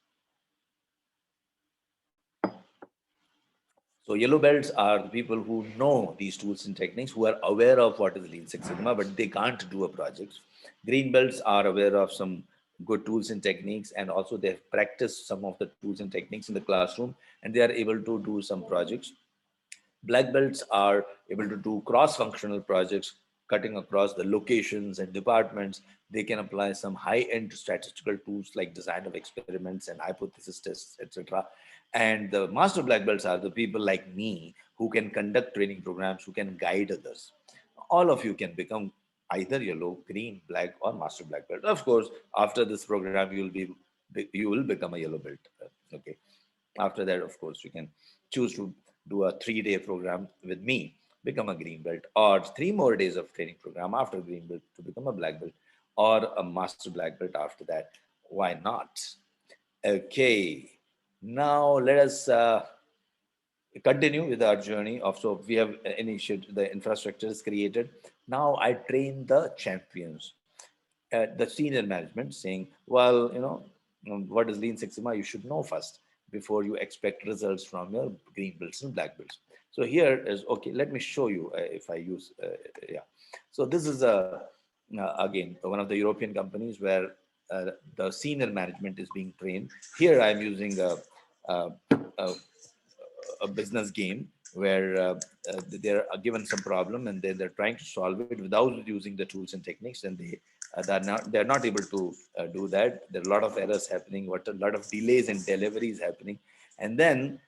So yellow belts are the people who know these tools and techniques, who are aware of what is Lean Six Sigma, but they can't do a project. Green belts are aware of some good tools and techniques, and also they have practiced some of the tools and techniques in the classroom, and they are able to do some projects. Black belts are able to do cross-functional projects cutting across the locations and departments. They can apply some high-end statistical tools like design of experiments and hypothesis tests, etc. And the master black belts are the people like me who can conduct training programs, who can guide others. All of you can become either yellow, green, black, or master black belt. Of course, after this program, you will become a yellow belt. Okay. After that, of course, you can choose to do a 3-day program with me, become a green belt, or 3 more days of training program after green belt to become a black belt, or a master black belt after that. Why not? Okay. Now let us continue with our journey of, so we have initiated, the infrastructure is created. Now I train the champions, the senior management, saying, well, what is Lean Six Sigma? You should know first before you expect results from your green belts and black belts. So here is, okay, let me show you if I use, yeah. So this is again, one of the European companies where the senior management is being trained. Here I'm using a, a, a business game where they're given some problem, and they're trying to solve it without using the tools and techniques, and they're not able to do that. There are a lot of errors happening, a lot of delays and deliveries happening, and then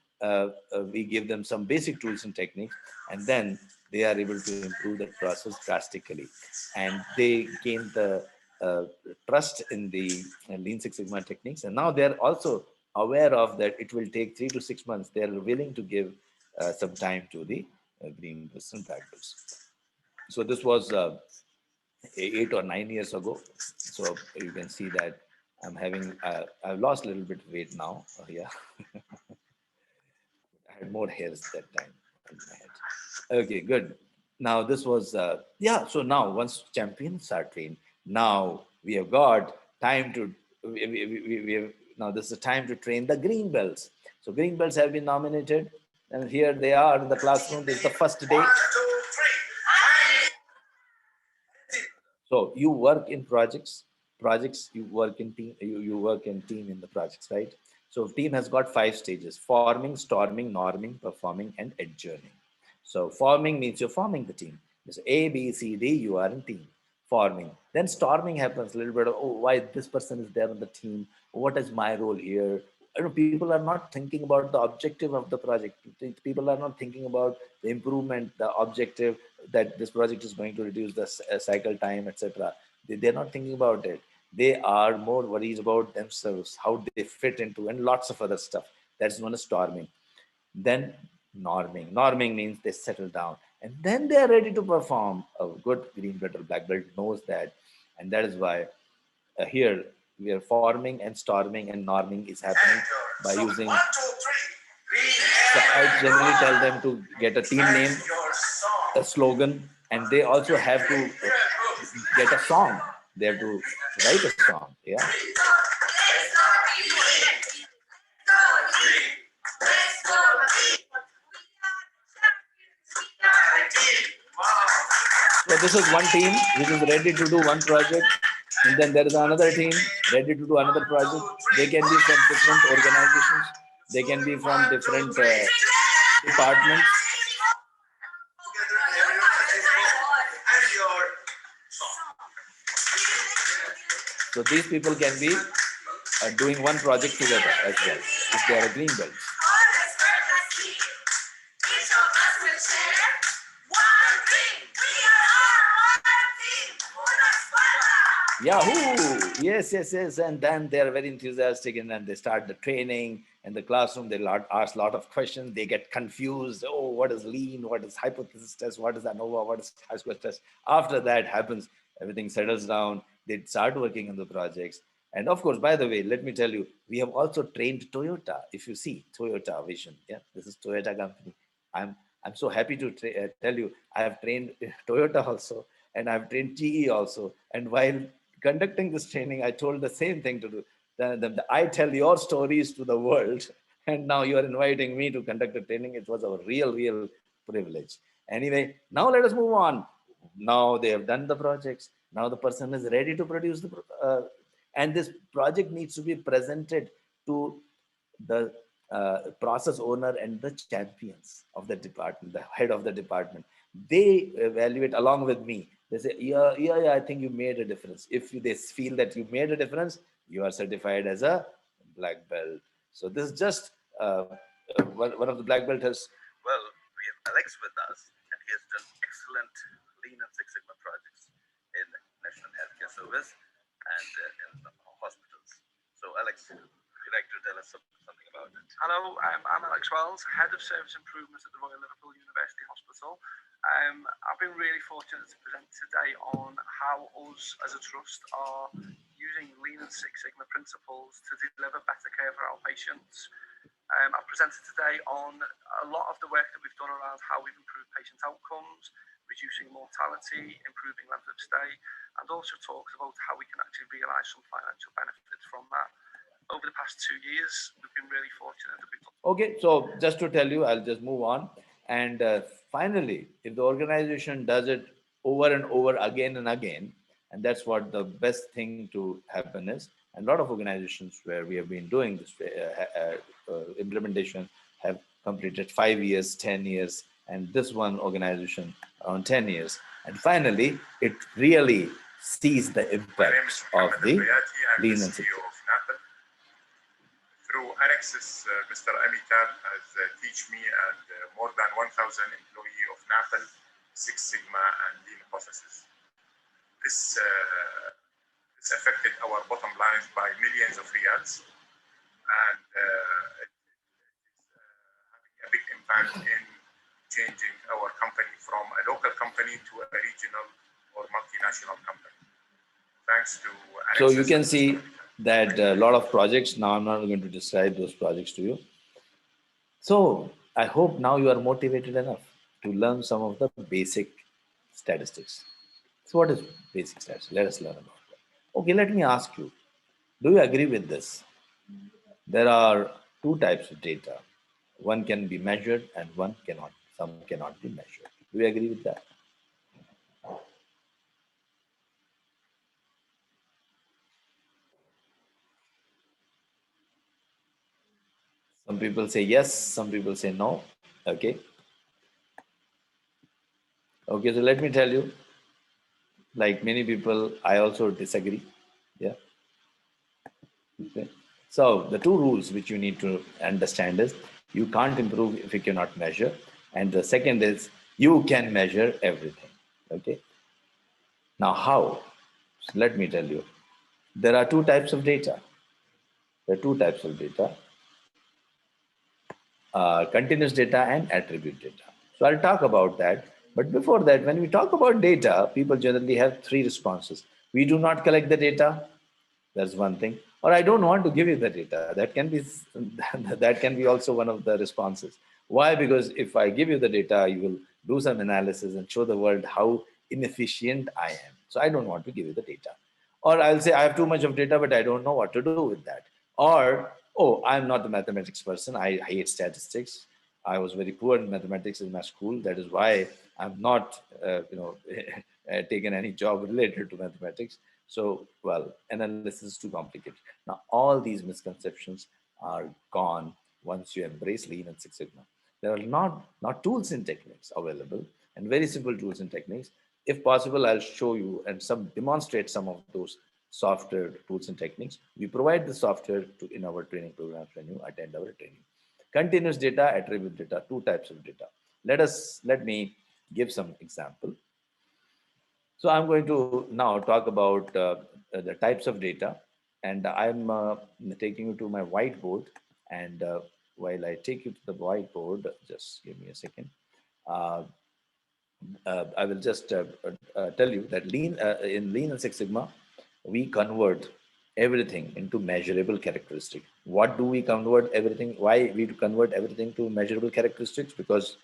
we give them some basic tools and techniques, and then they are able to improve that process drastically, and they gain the uh, trust in the Lean Six Sigma techniques, and now they're also aware of that it will take 3 to 6 months. They're willing to give some time to the green belts and black belts. So this was 8 or 9 years ago. So you can see that I've lost a little bit of weight now. Yeah, I had more hairs that time on my head. Okay, good. Now this was, yeah, so now once champions are trained, now we have got time to, we have, now this is the time to train the green belts. So green belts have been nominated. And here they are in the classroom. This is the first day. So you work in projects, you work in team, you work in team in the projects, right? So team has got 5 stages: forming, storming, norming, performing, and adjourning. So forming means you're forming the team. So A, B, C, D, you are in team. Forming. Then storming happens a little bit of, oh, why this person is there on the team? What is my role here? People are not thinking about the objective of the project. People are not thinking about the improvement, the objective that this project is going to reduce the cycle time, etc. They're not thinking about it. They are more worried about themselves, how they fit into, and lots of other stuff. That's known as storming. Then norming. Norming means they settle down, and then they are ready to perform. A good green belt or black belt knows that, and that is why here we are forming and storming and norming is happening by using. So I generally tell them to get a team name, a slogan, and they also have to get a song. They have to write a song. Yeah. So this is one team which is ready to do one project, and then there is another team ready to do another project. They can be from different organizations. They can be from different departments. So these people can be doing one project together as well if they are a green belt. Yahoo! Yes, yes, yes. And then they are very enthusiastic, and then they start the training in the classroom. They ask a lot of questions. They get confused. Oh, what is lean? What is hypothesis test? What is ANOVA? What is high-square test? After that happens, everything settles down. They start working on the projects. And of course, by the way, let me tell you, we have also trained Toyota. If you see Toyota Vision, yeah, this is Toyota company. I'm I'm so happy to tell you, I have trained Toyota also, and I've trained GE also. And while conducting this training, I told the same thing to do. I tell your stories to the world, and now you are inviting me to conduct a training. It was a real privilege. Anyway, now let us move on. Now they have done the projects. Now the person is ready to produce and this project needs to be presented to the process owner and the champions of the department, the head of the department. They evaluate along with me. They say, yeah, I think you made a difference. If they feel that you made a difference, you are certified as a black belt. So this is just one of the black belt has. Well, we have Alex with us, and he has done excellent Lean and Six Sigma projects in National Healthcare Service and in hospitals. So, Alex, would you like to tell us something about it? Hello, I'm Alex Wells, Head of Service Improvement at the Royal Liverpool University Hospital. I've been really fortunate to present today on how us as a trust are using Lean and Six Sigma principles to deliver better care for our patients. I've presented today on a lot of the work that we've done around how we've improved patient outcomes, reducing mortality, improving length of stay, and also talked about how we can actually realise some financial benefits from that. Over the past 2 years, we've been really fortunate that we've done. Okay, so just to tell you, I'll just move on. And finally, if the organization does it over and over again and again, and that's what the best thing to happen is, and a lot of organizations where we have been doing this implementation have completed 5 years, 10 years, and this one organization around 10 years. And finally, it really sees the impact of the Lean and Six Sigma. Through Anexas, Mr. Amitabh has teach me and more than 1,000 employee of NAPL, Six Sigma and Lean processes. This affected our bottom lines by millions of riyals, and it is having a big impact in changing our company from a local company to a regional or multinational company. Thanks to Anexas. So you can see that a lot of projects, now I'm not going to describe those projects to you. So I hope now you are motivated enough to learn some of the basic statistics. So what is basic statistics? Let us learn about that. Okay, let me ask you, do you agree with this? There are two types of data. One can be measured and one cannot. Some cannot be measured. Do you agree with that? Some people say yes, some people say no. Okay. Okay, so let me tell you, like many people, I also disagree. Yeah. Okay. So the two rules which you need to understand is you can't improve if you cannot measure. And the second is you can measure everything. Okay. Now how? So let me tell you. There are two types of data. There are two types of data, continuous data and attribute data. So I'll talk about that. But before that, when we talk about data, people generally have three responses. We do not collect the data. That's one thing. Or I don't want to give you the data. That can be that can be also one of the responses. Why? Because if I give you the data, you will do some analysis and show the world how inefficient I am. So I don't want to give you the data. Or I'll say I have too much of data, but I don't know what to do with that. Or, oh, I'm not the mathematics person. I hate statistics. I was very poor in mathematics in my school. That is why I'm not, taken any job related to mathematics. So, well, analysis is too complicated. Now, all these misconceptions are gone once you embrace Lean and Six Sigma. There are not tools and techniques available, and very simple tools and techniques. If possible, I'll show you and some demonstrate some of those software tools and techniques. We provide the software in our training programs when you attend our training. Continuous data, attribute data, two types of data. Let me give some example. So I'm going to now talk about the types of data, and I'm taking you to my whiteboard. And while I take you to the whiteboard, just give me a second. Uh, I will just tell you that in Lean and Six Sigma, we convert everything into measurable characteristic. What do we convert everything? Why we convert everything to measurable characteristics? Because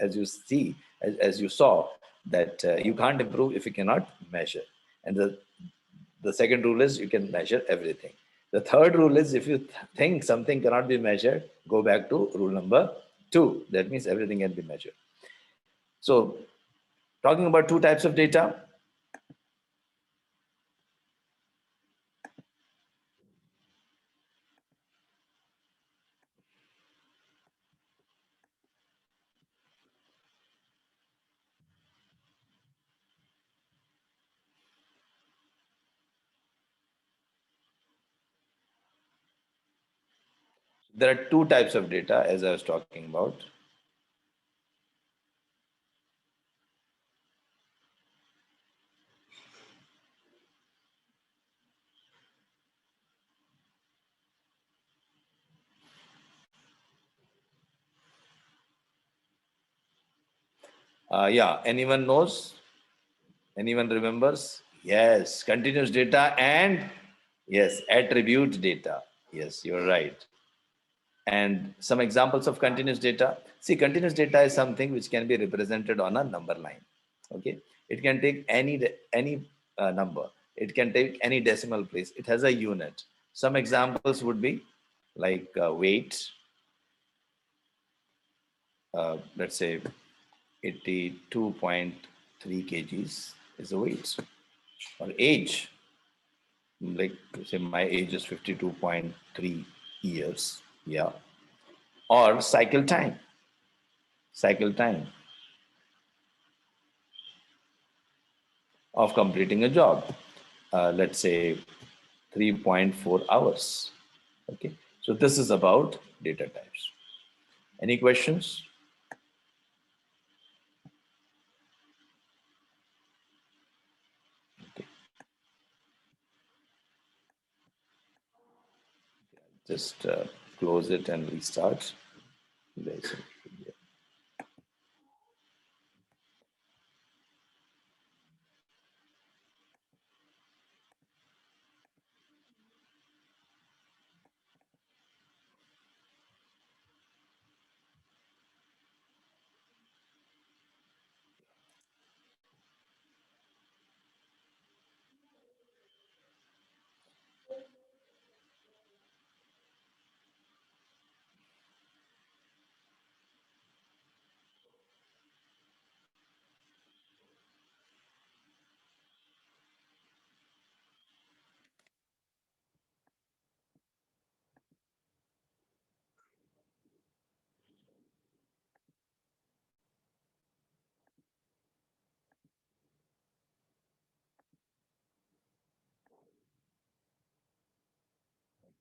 as you see, as you saw, that you can't improve if you cannot measure. And the second rule is you can measure everything. The third rule is if you think something cannot be measured, go back to rule number two. That means everything can be measured. So talking about two types of data. There are two types of data, as I was talking about. Yeah, anyone knows? Anyone remembers? Yes, continuous data and yes, attribute data. Yes, you're right. And some examples of continuous data. See, continuous data is something which can be represented on a number line. Okay, it can take any number. It can take any decimal place. It has a unit. Some examples would be like weight. Let's say 82.3 kgs is the weight. Or age, like say my age is 52.3 years. Yeah. Or cycle time of completing a job. Let's say 3.4 hours. Okay. So this is about data types. Any questions? Okay. Just close it and restart.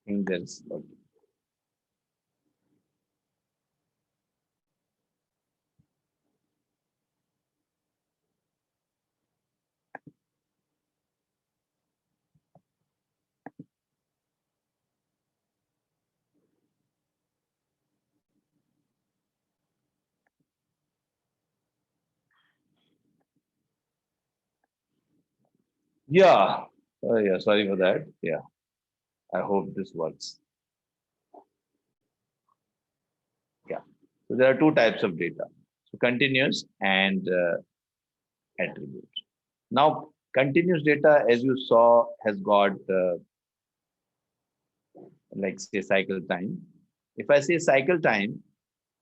think there's okay. Yeah. Oh, yeah. Sorry for that. Yeah. I hope this works. Yeah. So there are two types of data. So continuous and attribute. Now, continuous data, as you saw, has got like say cycle time. If I say cycle time,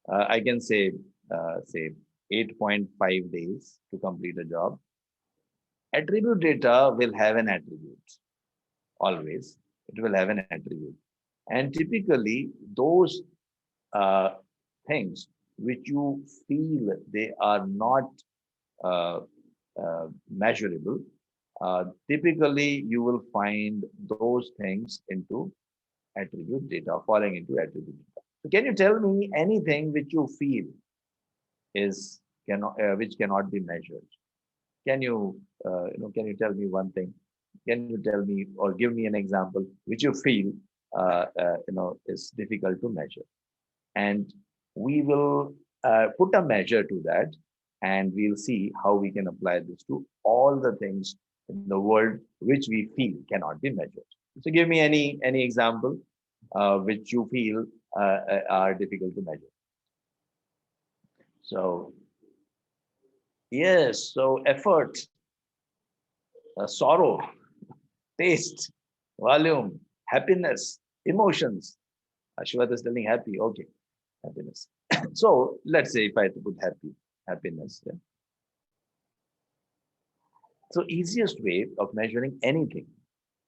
I can say 8.5 days to complete a job. Attribute data will have an attribute always. It will have an attribute, and typically those uh, things which you feel they are not uh, measurable, typically you will find those things into attribute data, falling into attribute data. So can you tell me anything which you feel is cannot which cannot be measured? Can can you tell me one thing? Can you tell me or give me an example which you feel is difficult to measure? And we will put a measure to that, and we'll see how we can apply this to all the things in the world which we feel cannot be measured. So give me any example which you feel are difficult to measure. So yes, so effort, sorrow, taste, volume, happiness, emotions. Ashwath is telling happy. Okay, happiness. So let's say if I put happiness. Yeah. So easiest way of measuring anything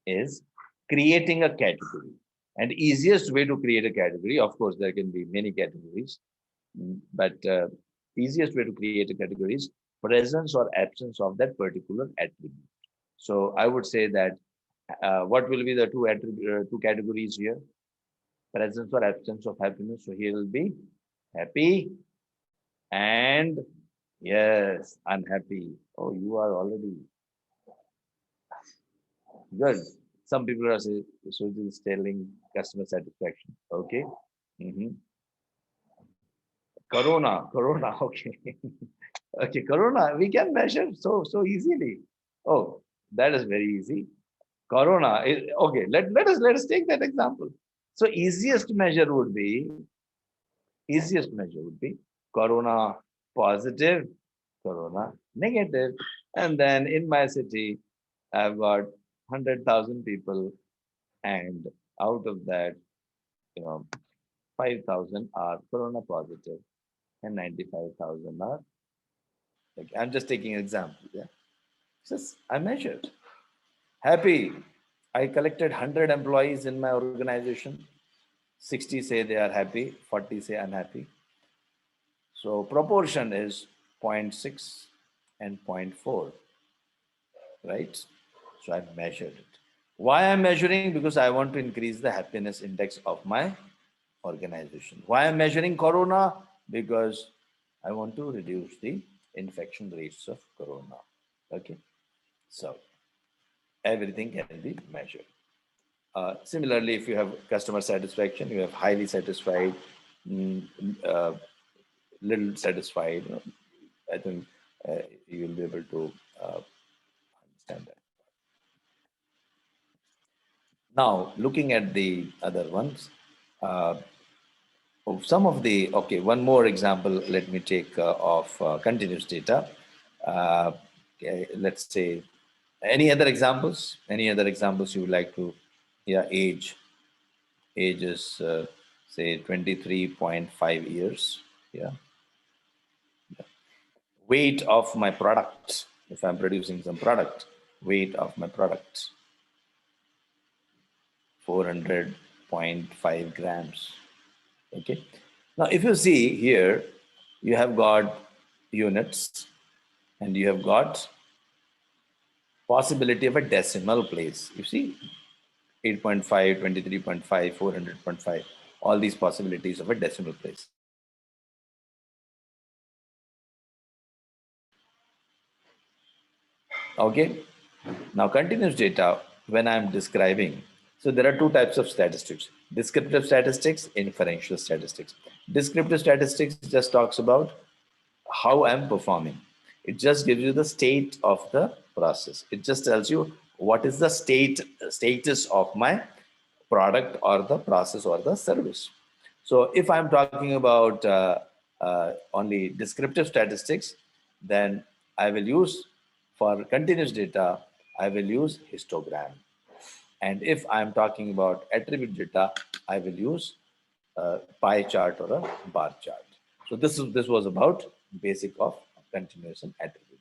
is creating a category. And easiest way to create a category, of course, there can be many categories, but easiest way to create a category is presence or absence of that particular attribute. So I would say that what will be the two categories here? Presence or absence of happiness. So here will be happy and yes, unhappy. Oh, you are already good. Some people are saying, so it is telling customer satisfaction. Okay. Mm-hmm. Corona. Okay. Okay, Corona. We can measure so easily. Oh, that is very easy. Corona. Okay. Let us take that example. So easiest measure would be Corona positive, Corona negative. And then in my city, I've got 100,000 people, and out of that, you know, 5,000 are Corona positive, and 95,000 are like I'm just taking an example. Yeah, just I measured happy. I collected 100 employees in my organization. 60 say they are happy, 40 say unhappy. So proportion is zero point 0.6 and zero point 0.4, right? So I measured it. Why I'm measuring? Because I want to increase the happiness index of my organization. Why I'm measuring Corona? Because I want to reduce the infection rates of Corona. Okay, so everything can be measured. Similarly, if you have customer satisfaction, you have highly satisfied, mm, uh, little satisfied. I think you will be able to understand that. Now, looking at the other ones, uh, some of the, okay, one more example, let me take of continuous data. Okay, let's say, any other examples? Any other examples you would like to, yeah, age. Age is, say, 23.5 years. Yeah. Weight of my product, if I'm producing some product, weight of my product, 400.5 grams. Okay. Now, if you see here, you have got units and you have got possibility of a decimal place. You see, 8.5, 23.5, 400.5, all these possibilities of a decimal place. Okay. Now, continuous data, when I'm describing, so there are two types of statistics: descriptive statistics, inferential statistics. Descriptive statistics just talks about how I'm performing. It just gives you the state of the process. It just tells you what is the status of my product or the process or the service. So if I'm talking about only descriptive statistics, then I will use, for continuous data, I will use histogram. And if I'm talking about attribute data, I will use a pie chart or a bar chart. So this was about basic of continuous and attribute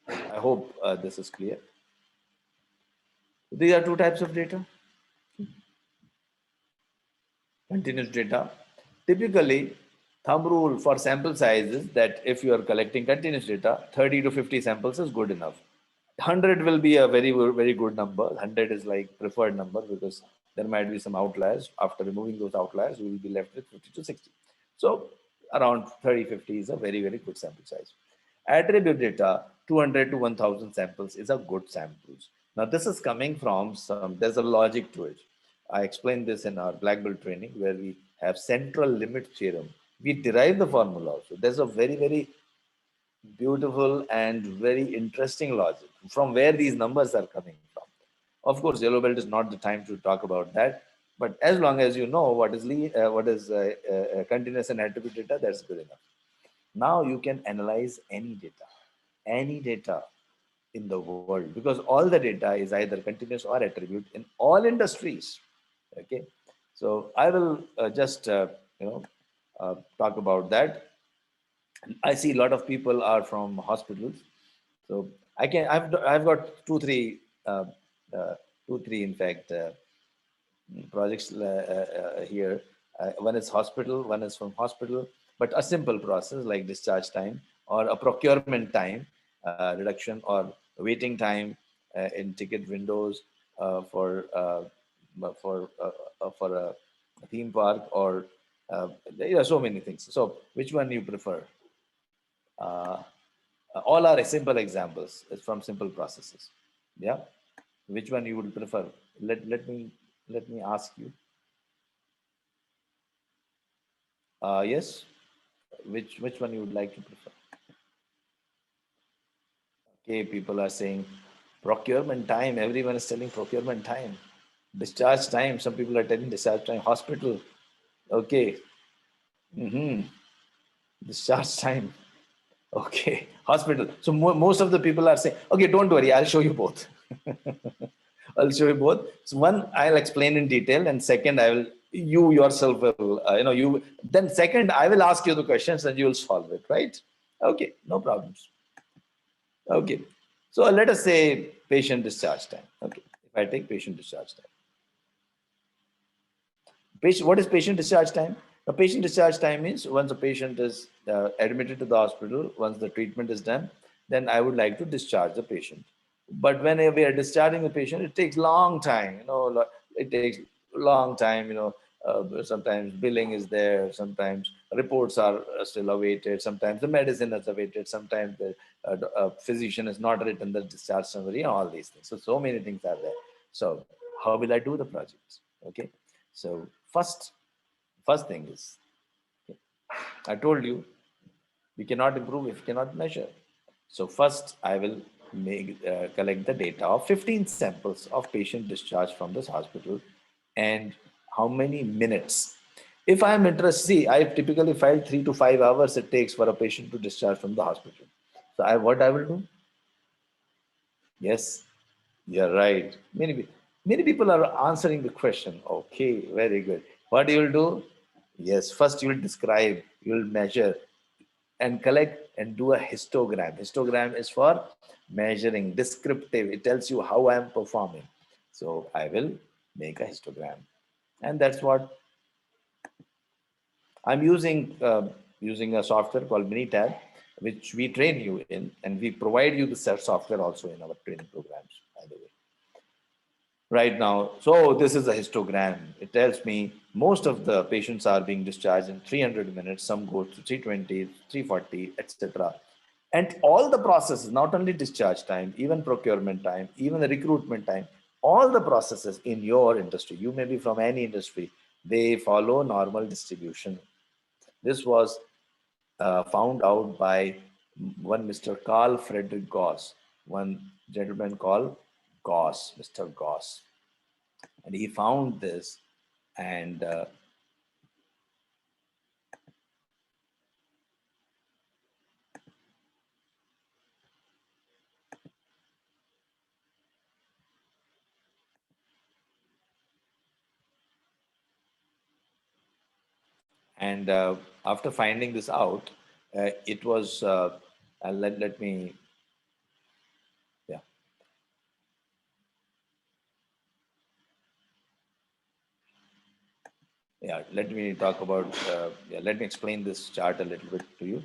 data. I hope this is clear. These are two types of data. Continuous data. Typically, thumb rule for sample size is that if you are collecting continuous data, 30 to 50 samples is good enough. 100 will be a very good number. 100 is like preferred number because there might be some outliers. After removing those outliers, we will be left with 50 to 60. So around 30, 50 is a very good sample size. Attribute data, 200 to 1000 samples is a good samples. Now this is coming from there's a logic to it. I explained this in our black belt training where we have central limit theorem. We derive the formula also. There's a very beautiful and very interesting logic from where these numbers are coming from. Of course, yellow belt is not the time to talk about that. But as long as you know what is continuous and attribute data, that's good enough. Now you can analyze any data in the world, because all the data is either continuous or attribute in all industries. Okay, so I will just talk about that. I see a lot of people are from hospitals, so I've got uh, two three in fact projects here. One is hospital, one is from hospital, but a simple process like discharge time or a procurement time reduction or waiting time in ticket windows for a theme park or there are so many things. So which one you prefer? Uh, all are simple examples. It's from simple processes. Yeah. Which one you would prefer? Let me ask you. Yes. Which one you would like to prefer? Okay, people are saying procurement time. Everyone is telling procurement time. Discharge time. Some people are telling discharge time. Hospital. Okay. Mm-hmm. Discharge time. Okay. Hospital. So most of the people are saying, okay, don't worry. I'll show you both. I'll show you both. So one, I'll explain in detail, and second, you yourself will, then second, I will ask you the questions and you will solve it, right? Okay, no problems. Okay, so let us say patient discharge time. Okay, if I take patient discharge time. What is patient discharge time? The patient discharge time means once a patient is admitted to the hospital, once the treatment is done, then I would like to discharge the patient. But when we are discharging the patient, it takes long time. It takes long time. Sometimes billing is there. Sometimes reports are still awaited. Sometimes the medicine is awaited. Sometimes the physician has not written the discharge summary. All these things. So many things are there. So how will I do the projects? Okay. So first thing is, I told you, we cannot improve if we cannot measure. So first, I will collect the data of 15 samples of patient discharged from this hospital and how many minutes. If I am interested, see, I typically filed 3 to 5 hours it takes for a patient to discharge from the hospital. So what I will do? Yes, you're right. Many people are answering the question. Okay, very good. What you will do? Yes, first you will describe, you will measure and collect and do a histogram. Histogram is for measuring, descriptive. It tells you how I am performing. So I will make a histogram. And that's what I'm using a software called Minitab, which we train you in, and we provide you the software also in our training programs, by the way. right now. So this is a histogram. It tells me most of the patients are being discharged in 300 minutes. Some go to 320, 340, etc. And all the processes, not only discharge time, even procurement time, even the recruitment time, all the processes in your industry, you may be from any industry, they follow normal distribution. This was found out by one Mr. Carl Frederick Gauss, one gentleman called Gauss, Mr. Gauss. And he found this, and after finding this out, it was let me, yeah, yeah, let me talk about, yeah, let me explain this chart a little bit to you.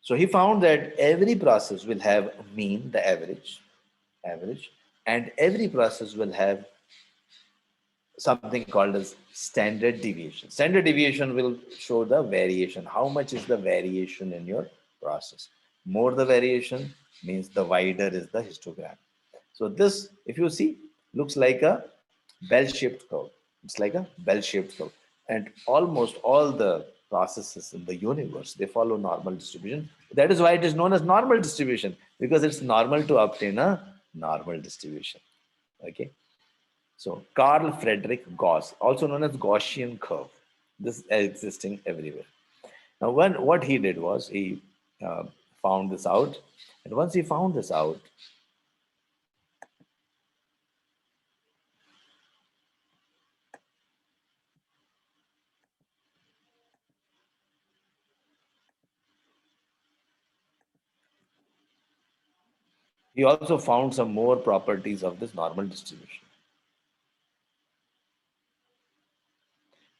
So he found that every process will have a mean, the average, and every process will have something called as standard deviation. Standard deviation will show the variation. How much is the variation in your process? More the variation means the wider is the histogram. So this, if you see, looks like a bell-shaped curve. It's like a bell-shaped curve. And almost all the processes in the universe, they follow normal distribution. That is why it is known as normal distribution, because it's normal to obtain a normal distribution. Okay. So Carl Friedrich Gauss, also known as Gaussian curve, this is existing everywhere. Now, what he did was he uh, found this out, and once he found this out, he also found some more properties of this normal distribution.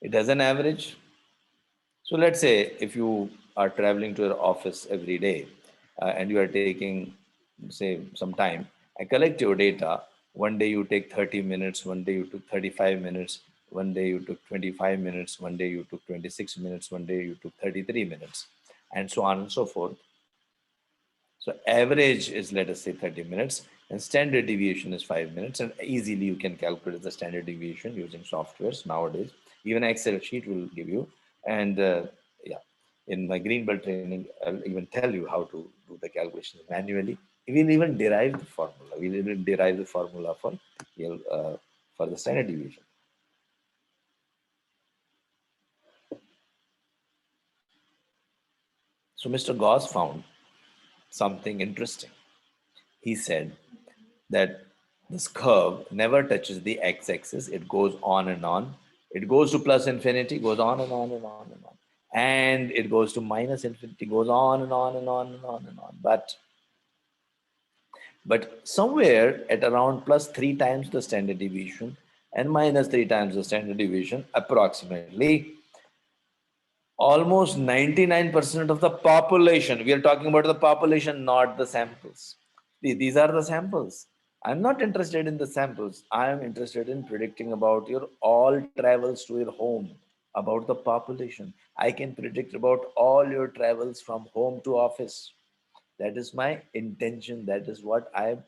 It has an average. So let's say if you are traveling to your office every day and you are taking, say, some time, I collect your data. One day you take 30 minutes, one day you took 35 minutes, one day you took 25 minutes, one day you took 26 minutes, one day you took 33 minutes, and so on and so forth. So average is, let us say, 30 minutes, and standard deviation is 5 minutes. And easily you can calculate the standard deviation using softwares nowadays. Even Excel sheet will give you. And yeah, in my green belt training, I'll even tell you how to do the calculations manually. We will even derive the formula. We will even derive the formula for the standard deviation. So Mr. Gauss found something interesting. He said that this curve never touches the x-axis. It goes on and on. It goes to plus infinity, goes on and on and on and on. And it goes to minus infinity, goes on and on and on and on and on. But somewhere at around plus 3 times the standard deviation and minus 3 times the standard deviation, approximately, almost 99% of the population, we are talking about the population, not the samples. These are the samples. I'm not interested in the samples. I am interested in predicting about your all travels to your home, about the population. I can predict about all your travels from home to office. That is my intention. That is what I'm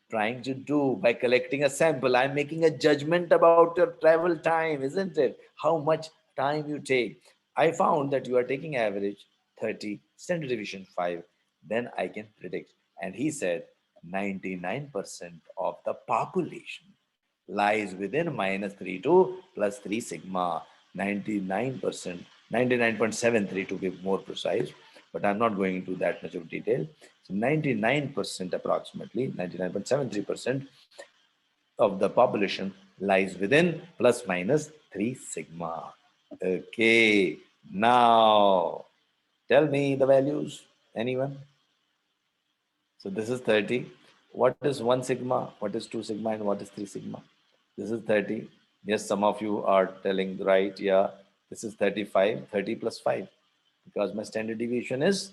trying to do by collecting a sample. I'm making a judgment about your travel time, isn't it? How much time you take. I found that you are taking average 30, standard deviation 5. Then I can predict. And he said 99% of the population lies within minus 3 to plus 3 sigma. 99%, 99.73 to be more precise, but I'm not going into that much of detail. So 99% approximately, 99.73% of the population lies within plus minus 3 sigma. Okay, now tell me the values, anyone? So this is 30. What is 1 sigma? What is 2 sigma? And what is 3 sigma? This is 30. Yes, some of you are telling right. Yeah, this is 35. 30 plus 5. Because my standard deviation is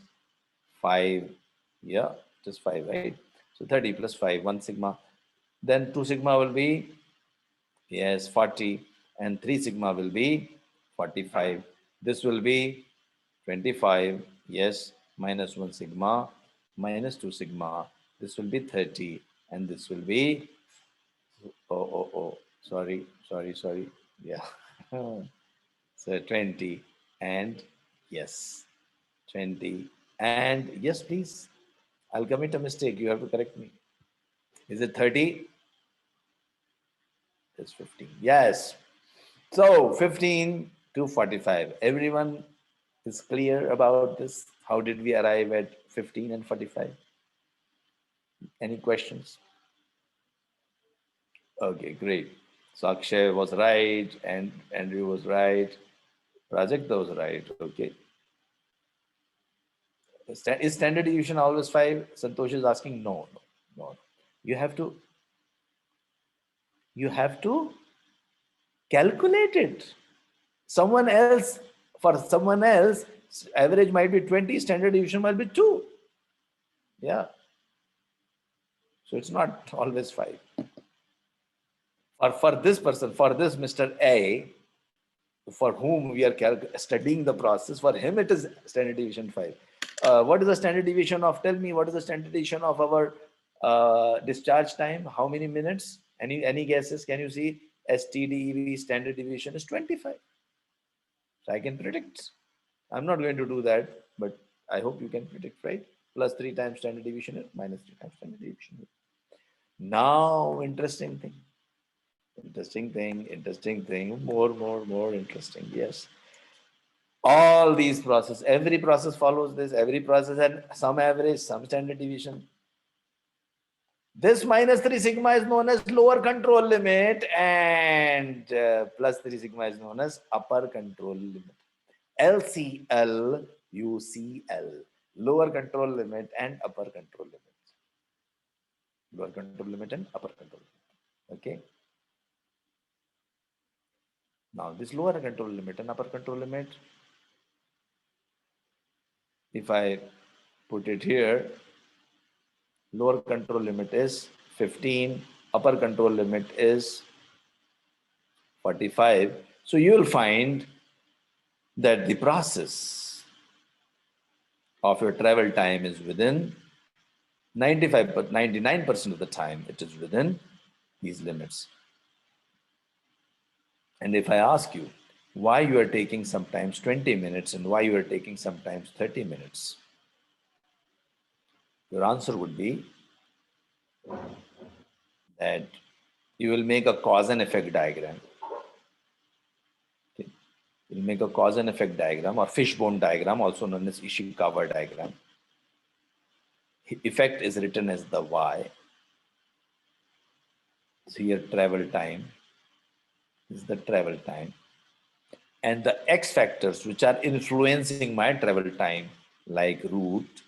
5. Yeah, it is 5, right? So 30 plus 5, 1 sigma. Then 2 sigma will be Yes, 40. And 3 sigma will be 45. This will be 25. Yes, minus 1 sigma, minus 2 sigma. This will be 30. And this will be, sorry. Yeah. So 20. And yes, 20. And yes, please. I'll commit a mistake. You have to correct me. Is it 30? It's 15. Yes. So 15 to 45. Everyone is clear about this? How did we arrive at 15 and 45? Any questions? Okay, great. So Akshay was right, and Andrew was right, Prajakta was right. Okay. Is standard deviation always 5? Santosh is asking no. You have to you have to calculate it. Someone else, for someone else, average might be 20, standard deviation might be 2. Yeah. So it's not always 5. Or for this person, for this Mr. A, for whom we are studying the process, for him it is standard deviation 5. What is the standard deviation of, tell me, what is the standard deviation of our discharge time? How many minutes? Any guesses? Can you see? STDEV standard deviation is 25. So I can predict. I'm not going to do that, but I hope you can predict, right? Plus 3 times standard deviation, minus 3 times standard deviation. Now, interesting thing, more interesting. Yes. All these process, every process follows this, every process had some average, some standard deviation. This minus 3 sigma is known as lower control limit, and plus 3 sigma is known as upper control limit. LCL, UCL, lower control limit and upper control limit. Lower control limit and upper control limit. Okay. Now this lower control limit and upper control limit, if I put it here, lower control limit is 15, upper control limit is 45. So you will find that the process of your travel time is within 95, but 99% of the time it is within these limits. And if I ask you why you are taking sometimes 20 minutes and why you are taking sometimes 30 minutes, your answer would be that you will make a cause and effect diagram. Okay. You'll make a cause and effect diagram or fishbone diagram, also known as Ishikawa diagram. Effect is written as the Y. So here travel time is the travel time. And the X factors which are influencing my travel time, like route,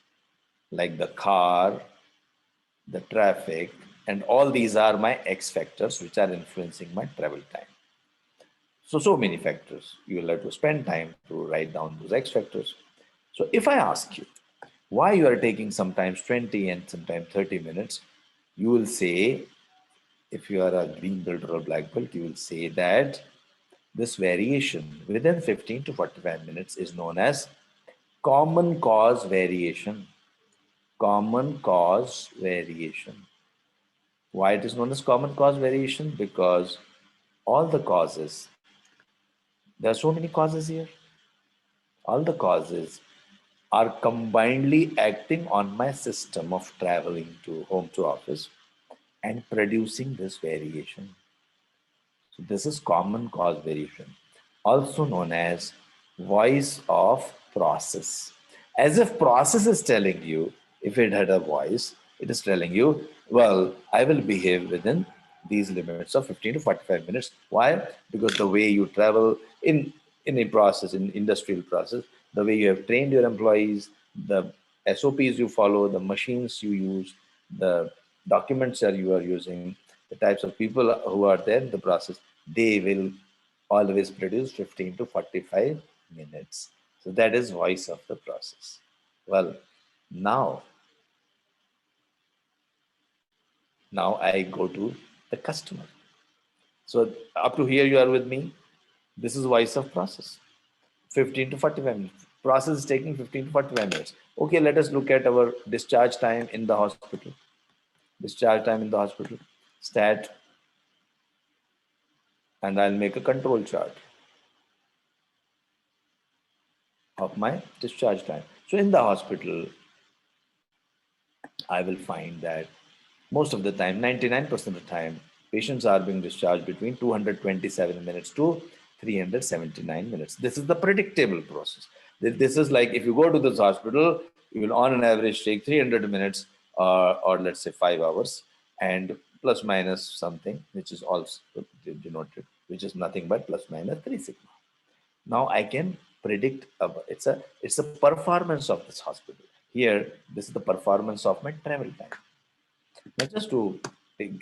like the car, the traffic, and all these are my X factors which are influencing my travel time. So many factors. You will have to spend time to write down those X factors. So if I ask you why you are taking sometimes 20 and sometimes 30 minutes, you will say, if you are a green belt or a black belt, you will say that this variation within 15 to 45 minutes is known as common cause variation. Common cause variation. Why it is known as common cause variation? Because all the causes, there are so many causes here. All the causes are combinedly acting on my system of traveling to home to office and producing this variation. So this is common cause variation, also known as voice of process. As if process is telling you, if it had a voice, it is telling you, well, I will behave within these limits of 15 to 45 minutes. Why? Because the way you travel in a process, in industrial process, the way you have trained your employees, the SOPs you follow, the machines you use, the documents that you are using, the types of people who are there in the process, they will always produce 15 to 45 minutes. So that is voice of the process. Well, now I go to the customer. So up to here, you are with me. This is voice of process. 15 to 45 minutes. Process is taking 15 to 45 minutes. Okay, let us look at our discharge time in the hospital. Discharge time in the hospital. Stat, and I'll make a control chart of my discharge time. So in the hospital, I will find that most of the time, 99% of the time, patients are being discharged between 227 minutes to 379 minutes. This is the predictable process. This is like if you go to this hospital, you will on an average take 300 minutes or let's say 5 hours and plus minus something, which is also denoted, which is nothing but plus minus 3 sigma. Now I can predict it's a performance of this hospital. Here, this is the performance of my travel time. Now, just to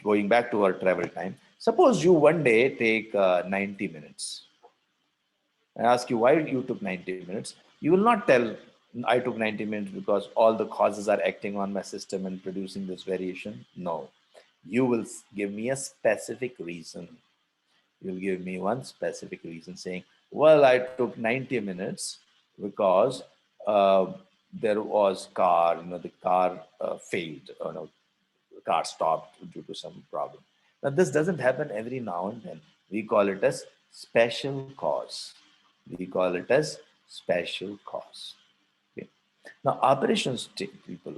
going back to our travel time, suppose you one day take 90 minutes. I ask you why you took 90 minutes. You will not tell I took 90 minutes because all the causes are acting on my system and producing this variation. No, you will give me a specific reason. You'll give me one specific reason saying, well, I took 90 minutes because uh, there was car, the car failed, the car stopped due to some problem. Now, this doesn't happen every now and then. We call it as special cause. We call it as special cause. Okay. Now, operations people,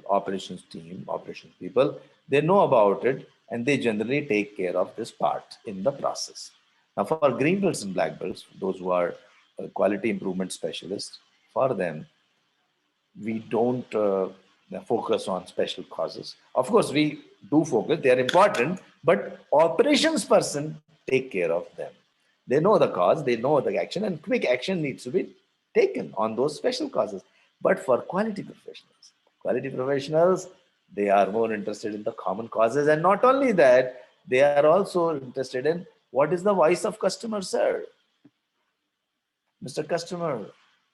they know about it and they generally take care of this part in the process. Now, for green belts and black belts, those who are quality improvement specialists, for them, we don't focus on special causes. Of course, we do focus, they are important, but operations person take care of them. They know the cause, they know the action, and quick action needs to be taken on those special causes. But for quality professionals, they are more interested in the common causes. And not only that, they are also interested in what is the voice of customer, sir. Mr. Customer,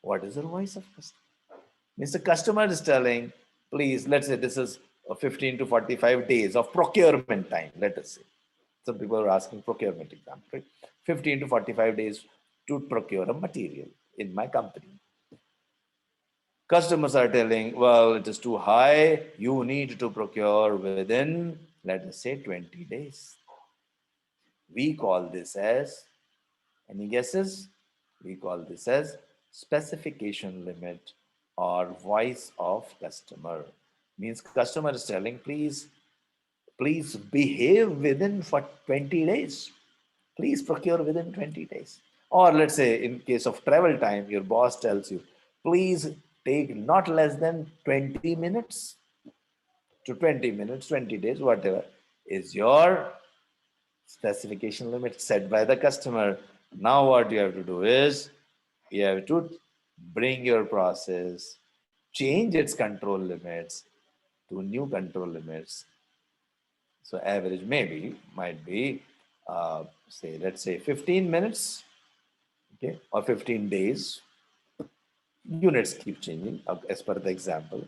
what is the voice of customer? Means the customer is telling, please, let's say this is 15 to 45 days of procurement time, let us say. Some people are asking procurement example, right? 15 to 45 days to procure a material in my company. Customers are telling, well, it is too high. You need to procure within, let us say, 20 days. We call this as, any guesses? We call this as specification limit or voice of customer. Means customer is telling, please behave within for 20 days. Please procure within 20 days. Or let's say in case of travel time, your boss tells you, please take not less than 20 minutes to 20 minutes, 20 days, whatever is your specification limit set by the customer. Now what you have to do is you have to bring your process, change its control limits to new control limits. So average maybe might be say let's say 15 minutes, okay, or 15 days. Units keep changing as per the example.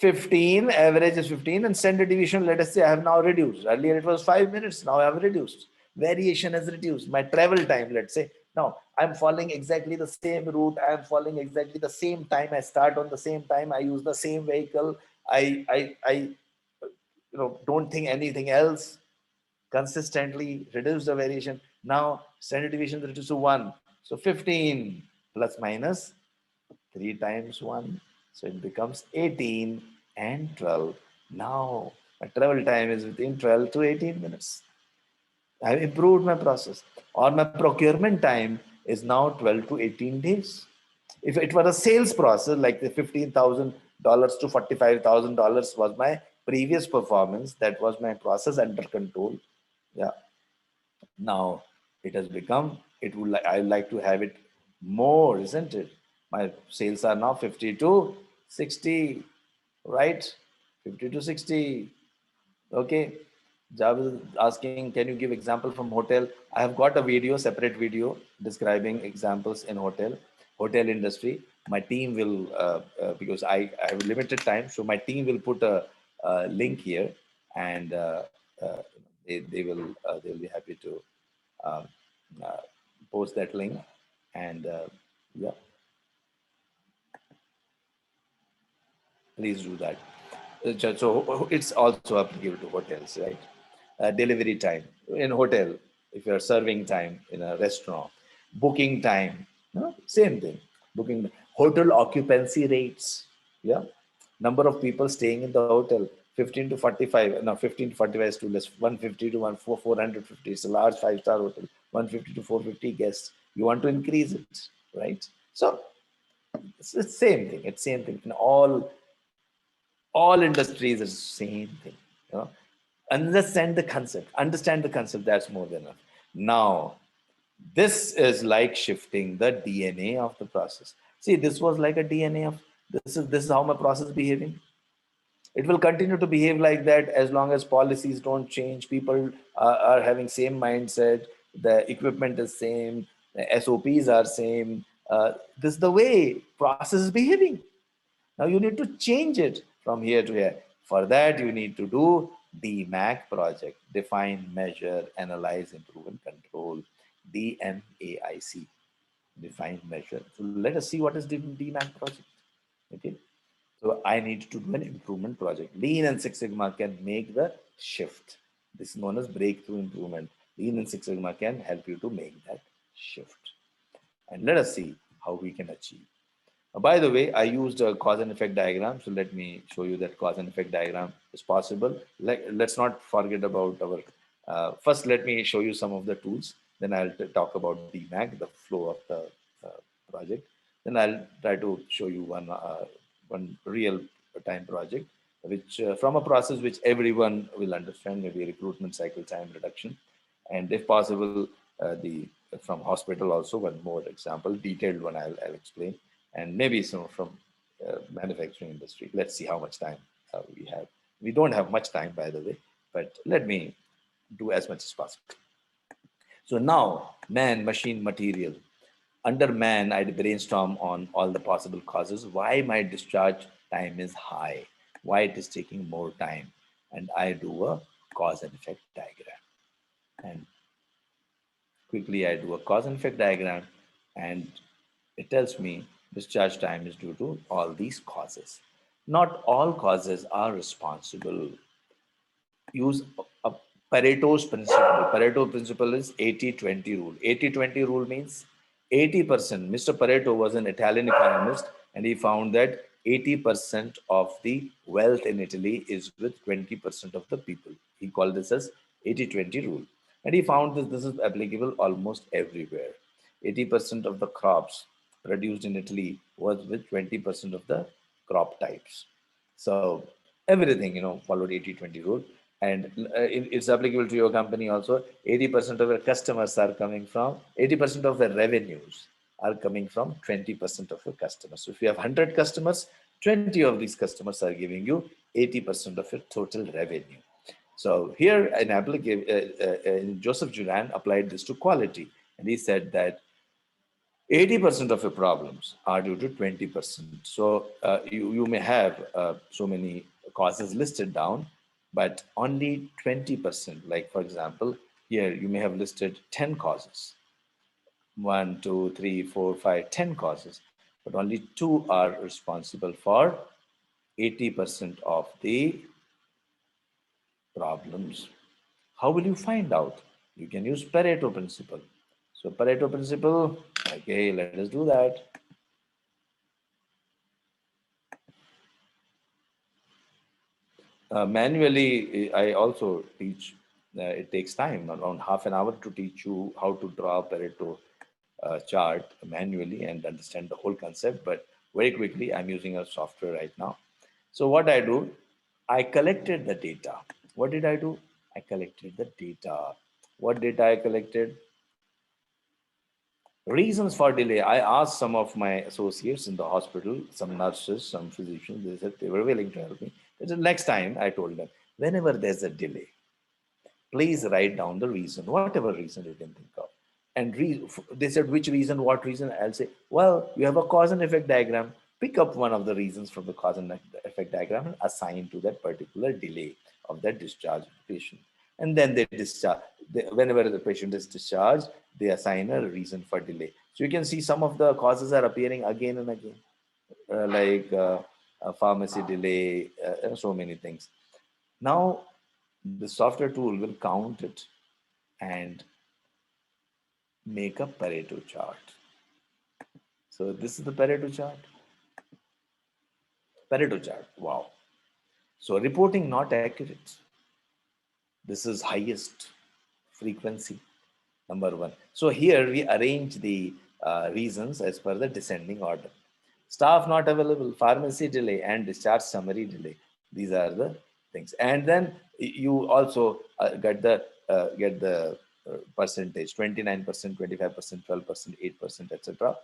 15, average is 15, and standard deviation, let us say I have now reduced. Earlier it was 5 minutes, now I have reduced. Variation has reduced. My travel time, let's say, now I'm following exactly the same route, I'm following exactly the same time, I start on the same time, I use the same vehicle, I don't think anything else, consistently reduce the variation. Now standard deviation is reduced to 1. So 15 plus minus 3 times 1. So it becomes 18 and 12. Now my travel time is within 12 to 18 minutes. I have improved my process. Or my procurement time is now 12 to 18 days. If it were a sales process, like the $15,000 to $45,000 was my previous performance, that was my process under control. Yeah. Now it has become, I like to have it more, isn't it? My sales are now 50 to 60, right? 50 to 60. Okay. Jav is asking, can you give example from hotel? I have got a video, separate video describing examples in hotel industry. My team will, because I have limited time, so my team will put a link here, and they will be happy to uh, uh, post that link, and yeah, please do that. So it's also applicable to hotels, right? Delivery time in hotel, if you're serving time in a restaurant, booking time, same thing. Booking, hotel occupancy rates, yeah, number of people staying in the hotel, 15 to 45. No, 15 to 45 is too less. 150 to 450. It's a large five-star hotel. 150 to 450 guests. You want to increase it, right? So it's the same thing. It's same thing in all industries. It's the same thing. You know, understand the concept. Understand the concept. That's more than enough. Now, this is like shifting the DNA of the process. See, this was like a DNA of this is how my process behaving. It will continue to behave like that as long as policies don't change. People are having same mindset. The equipment is same. The SOPs are same. This is the way process is behaving. Now you need to change it from here to here. For that, you need to do DMAC project: define, measure, analyze, improve, and control. DMAIC: define, measure. So let us see what is the DMAC project. Okay. So I need to do an improvement project. Lean and Six Sigma can make the shift. This is known as breakthrough improvement. Lean and Six Sigma can help you to make that shift. And let us see how we can achieve. By the way, I used a cause and effect diagram. So let me show you that cause and effect diagram is possible. Let's not forget about our, first let me show you some of the tools. Then I'll talk about DMAC, the flow of the project. Then I'll try to show you one real time project, which from a process which everyone will understand, maybe recruitment cycle time reduction. And if possible, the from hospital also one more example, detailed one I'll explain, and maybe some from manufacturing industry. Let's see how much time we have. We don't have much time, by the way, but let me do as much as possible. So now, man, machine, material. Under man, I'd brainstorm on all the possible causes, why my discharge time is high, why it is taking more time. And I do a cause and effect diagram. And quickly I do a cause and effect diagram, and it tells me discharge time is due to all these causes. Not all causes are responsible. Use a Pareto's principle. Pareto principle is 80-20 rule. 80-20 rule means 80%. Mr. Pareto was an Italian economist, and he found that 80% of the wealth in Italy is with 20% of the people. He called this as 80-20 rule. And he found that this is applicable almost everywhere. 80% of the crops produced in Italy was with 20% of the crop types. So everything, followed 80-20 rule. And it's applicable to your company also. 80% of your customers are coming from, 80% of the revenues are coming from 20% of your customers. So if you have 100 customers, 20 of these customers are giving you 80% of your total revenue. So here Joseph Juran applied this to quality. And he said that 80% of your problems are due to 20%. So you may have so many causes listed down, but only 20%. Like, for example, here you may have listed 10 causes. 1, 2, 3, 4, 5, 10 causes, but only 2 are responsible for 80% of the problems. How will you find out? You can use Pareto principle. So Pareto principle, okay, let us do that. Manually, I also teach. It takes time, around half an hour, to teach you how to draw a Pareto chart manually and understand the whole concept. But very quickly, I'm using a software right now. So what I do, I collected the data. What did I do? I collected the data. What data I collected? Reasons for delay. I asked some of my associates in the hospital, some nurses, some physicians. They said they were willing to help me. They said, next time, I told them, whenever there's a delay, please write down the reason, whatever reason you can think of. And they said, which reason, what reason? I'll say, well, you have a cause and effect diagram. Pick up one of the reasons from the cause and effect diagram and assign to that particular delay of that discharge patient. And then they discharge. Whenever the patient is discharged, they assign a reason for delay. So you can see some of the causes are appearing again and again, like a pharmacy delay, and so many things. Now, the software tool will count it and make a Pareto chart. So this is the Pareto chart. Pareto chart. Wow. So reporting not accurate. This is highest frequency, number one. So here we arrange the reasons as per the descending order. Staff not available, pharmacy delay, and discharge summary delay. These are the things. And then you also get the percentage: 29%, 25%, 12%, 8%, etc.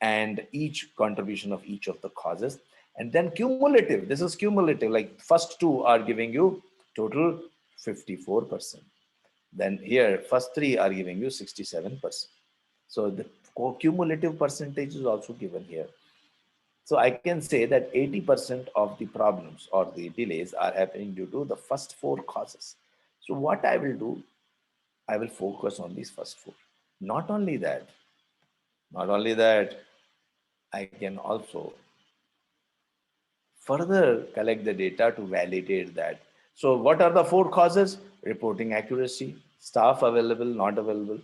And each contribution of each of the causes. And then cumulative. This is cumulative. Like first two are giving you total 54%. Then here, first three are giving you 67%. So the cumulative percentage is also given here. So I can say that 80% of the problems or the delays are happening due to the first four causes. So what I will do, I will focus on these first four. Not only that, not only that, I can also further collect the data to validate that. So what are the four causes? Reporting accuracy, staff available, not available,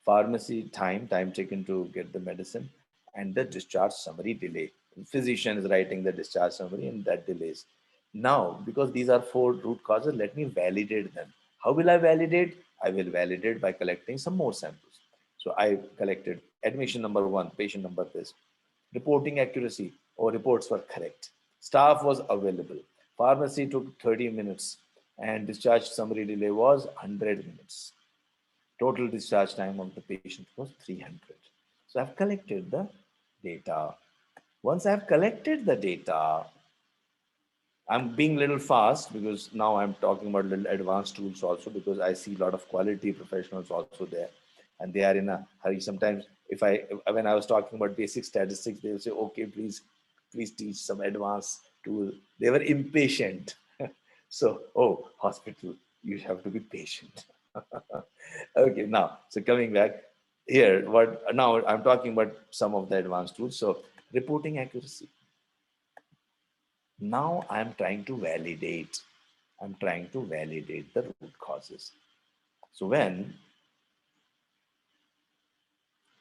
pharmacy time taken to get the medicine, and the discharge summary delay. Physician is writing the discharge summary and that delays. Now, because these are four root causes, let me validate them. How will I validate? I will validate by collecting some more samples. So I collected admission number one, patient number this. Reporting accuracy or reports were correct. Staff was available. Pharmacy took 30 minutes and discharge summary delay was 100 minutes. Total discharge time of the patient was 300. So I've collected the data. Once I've collected the data, I'm being a little fast because now I'm talking about little advanced tools also, because I see a lot of quality professionals also there and they are in a hurry. Sometimes when I was talking about basic statistics, they'll say, okay, please teach some advanced tool. They were impatient. So, oh, hospital, you have to be patient. Okay, now, so coming back here, now I'm talking about some of the advanced tools. So reporting accuracy. Now I'm trying to validate. I'm trying to validate the root causes. So when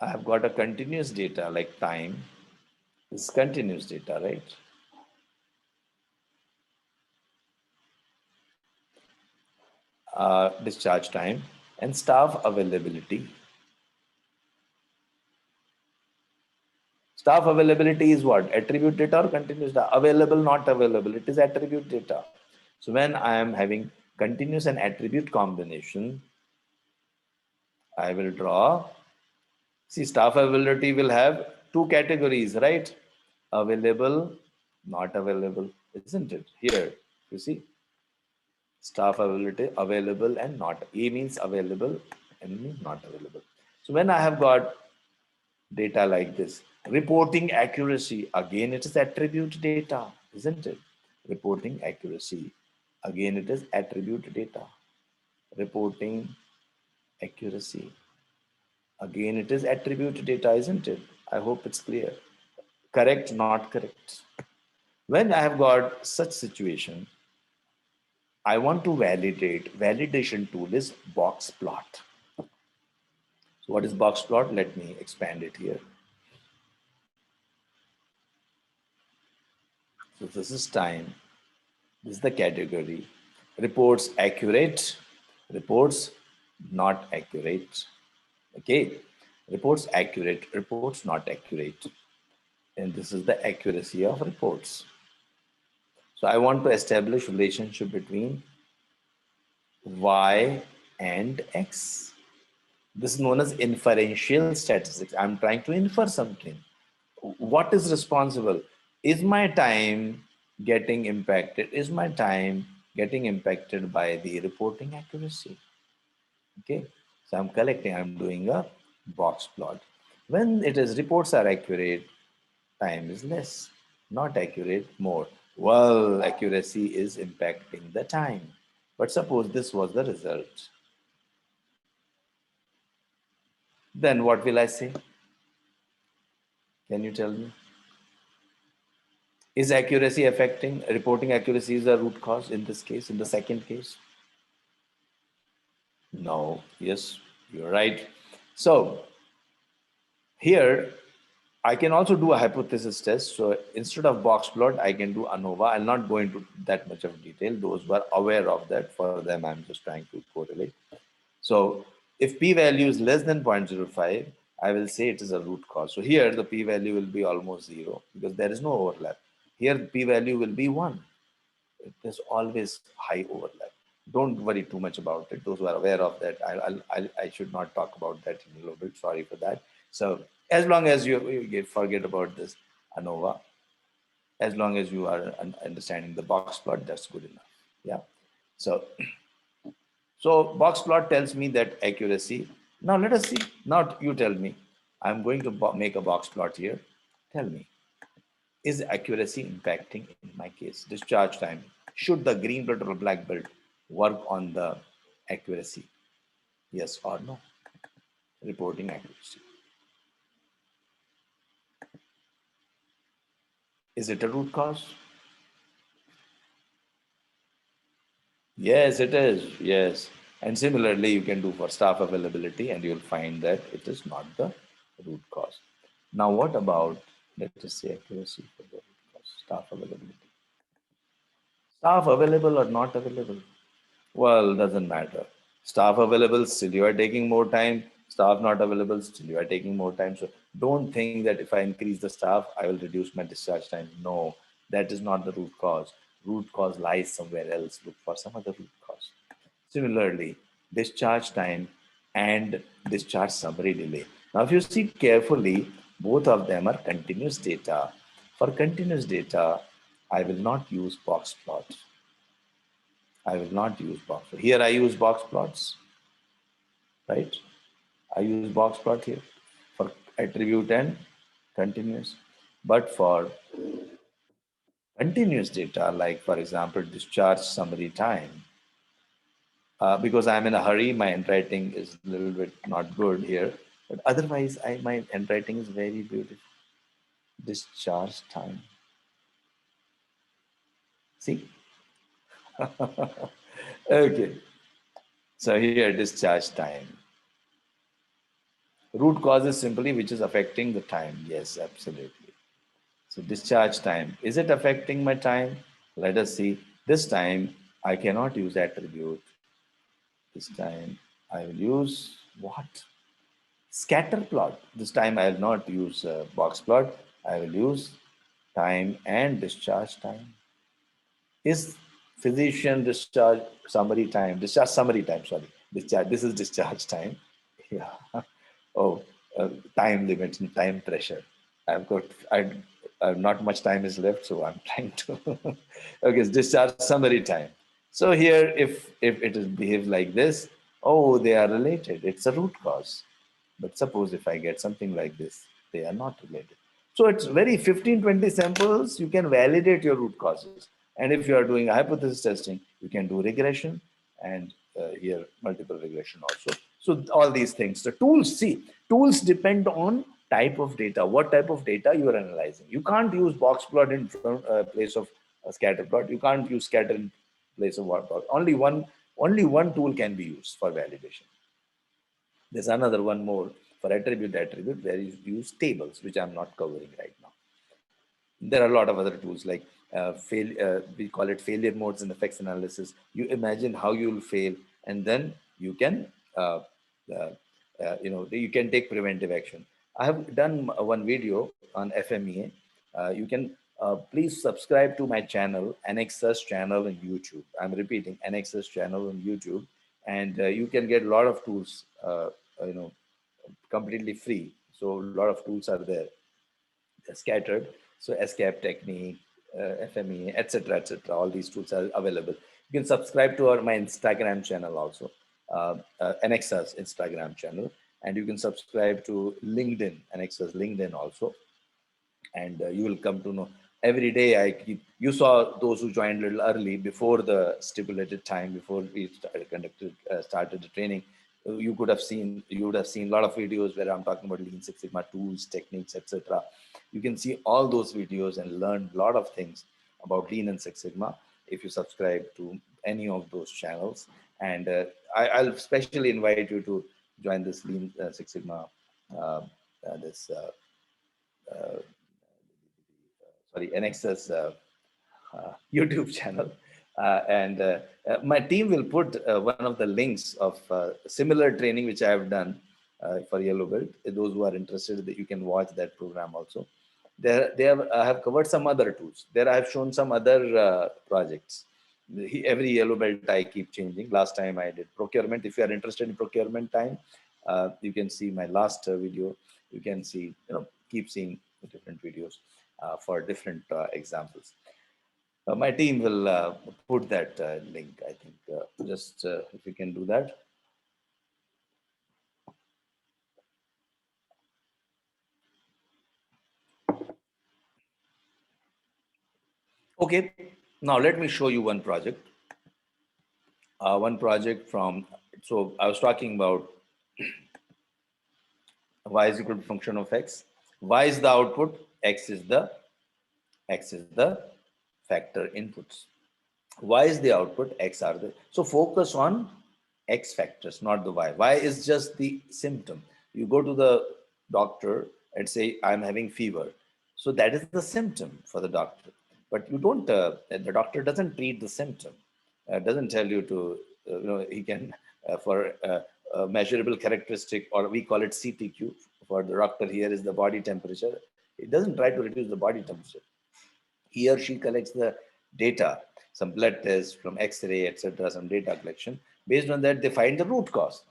I have got a continuous data like time, this continuous data, right? Discharge time and staff availability. Staff availability is what? Attribute data or continuous data? Available, not available. It is attribute data. So when I am having continuous and attribute combination, I will draw. See, staff availability will have two categories, right? Available, not available, isn't it? Here, you see, staff availability, available and not. A means available, and means not available. So when I have got data like this, reporting accuracy, again it is attribute data, isn't it? Reporting accuracy, again it is attribute data. Reporting accuracy, again it is attribute data, isn't it? I hope it's clear. Correct, not correct. When I have got such situation, I want to validate. Validation tool is box plot. So what is box plot? Let me expand it here. So this is time. This is the category. Reports accurate. Reports not accurate. Okay. Reports accurate. Reports not accurate. And this is the accuracy of reports. So I want to establish relationship between Y and X. This is known as inferential statistics. I'm trying to infer something. What is responsible? Is my time getting impacted? Is my time getting impacted by the reporting accuracy? Okay, so I'm collecting, I'm doing a box plot. When it is reports are accurate, time is less. Not accurate, more. Well, accuracy is impacting the time. But suppose this was the result. Then what will I say? Can you tell me? Is accuracy affecting, reporting accuracy is the root cause in this case, in the second case? No. Yes, you're right. So here, I can also do a hypothesis test. So instead of box plot, I can do ANOVA. I'll not go into that much of detail. Those who are aware of that, for them, I'm just trying to correlate. So if p-value is less than 0.05, I will say it is a root cause. So here the p-value will be almost 0 because there is no overlap. Here p-value will be 1. There's always high overlap. Don't worry too much about it. Those who are aware of that, I should not talk about that in a little bit. Sorry for that. So as long as you forget about this ANOVA, as long as you are understanding the box plot, that's good enough. Yeah. So so box plot tells me that accuracy. Now let us see. Now you tell me. I'm going to make a box plot here. Tell me, is accuracy impacting in my case? Discharge time. Should the green belt or black belt work on the accuracy? Yes or no? Reporting accuracy. Is it a root cause? Yes, it is. Yes. And similarly, you can do for staff availability and you'll find that it is not the root cause. Now, what about, let us say, accuracy for the root cause, staff availability? Staff available or not available? Well, doesn't matter. Staff available, still you are taking more time. Staff not available, still you are taking more time. So don't think that if I increase the staff, I will reduce my discharge time. No, that is not the root cause. Root cause lies somewhere else. Look for some other root cause. Similarly, discharge time and discharge summary delay. Now, if you see carefully, both of them are continuous data. For continuous data, I will not use box plots. I will not use box. Here I use box plots, right? I use box plot here for attribute and continuous. But for continuous data, like for example, discharge summary time, because I'm in a hurry, my handwriting is a little bit not good here. But otherwise, my handwriting is very beautiful. Discharge time. See? Okay. So here, discharge time. Root cause is simply which is affecting the time. Yes, absolutely. So discharge time. Is it affecting my time? Let us see. This time, I cannot use attribute. This time, I will use what? Scatter plot. This time, I will not use box plot. I will use time and discharge time. Is physician discharge summary time, sorry. Discharge, this is discharge time. Yeah. Oh, time limit and time pressure. I've got, not much time is left, so I'm trying to. Okay, it's discharge summary time. So here, if it is behaves like this, oh, they are related. It's a root cause. But suppose if I get something like this, they are not related. So it's very 15, 20 samples, you can validate your root causes. And if you are doing hypothesis testing, you can do regression and here multiple regression also. So all these things, the tools, see, tools depend on type of data, what type of data you are analyzing. You can't use box plot in place of a scatter plot. You can't use scatter in place of word plot. Only one tool can be used for validation. There's another one more for attribute where you use tables, which I'm not covering right now. There are a lot of other tools like we call it failure modes and effects analysis. You imagine how you will fail, and then you can, you can take preventive action. I have done one video on FMEA. You can please subscribe to my channel, Anexas channel on YouTube. I'm repeating, Anexas channel on YouTube, and you can get a lot of tools, completely free. So a lot of tools are there scattered. So ESCAP technique, FMEA, etc., etc. All these tools are available. You can subscribe to my Instagram channel also, Anexas Instagram channel, and you can subscribe to LinkedIn, Anexas LinkedIn also, and you will come to know every day I keep, you saw those who joined a little early before the stipulated time, before we started the training. You would have seen a lot of videos where I'm talking about Lean Six Sigma tools, techniques, etc. You can see all those videos and learn a lot of things about Lean and Six Sigma if you subscribe to any of those channels. And I'll especially invite you to join this Lean Six Sigma, this sorry, Anexas YouTube channel. And my team will put one of the links of similar training which I have done for Yellow Belt. Those who are interested, that you can watch that program also. They have covered some other tools. There I have shown some other projects. Every Yellow Belt I keep changing. Last time I did procurement. If you are interested in procurement time, you can see my last video. You can see, keep seeing different videos for different examples. My team will put that link, I think, just if you can do that. Okay, now let me show you one project. One project from, so I was talking about y is equal to function of x. Y is the output, x is the factor inputs. Y is the output, X are the, so focus on X factors, not the Y. Y is just the symptom. You go to the doctor and say, I'm having fever. So that is the symptom for the doctor. But you don't, the doctor doesn't treat the symptom. Doesn't tell you to, he can, for a measurable characteristic, or we call it CTQ, for the doctor here is the body temperature. It doesn't try to reduce the body temperature. He or she collects the data, some blood tests from X-ray, etc., some data collection. Based on that, they find the root cause,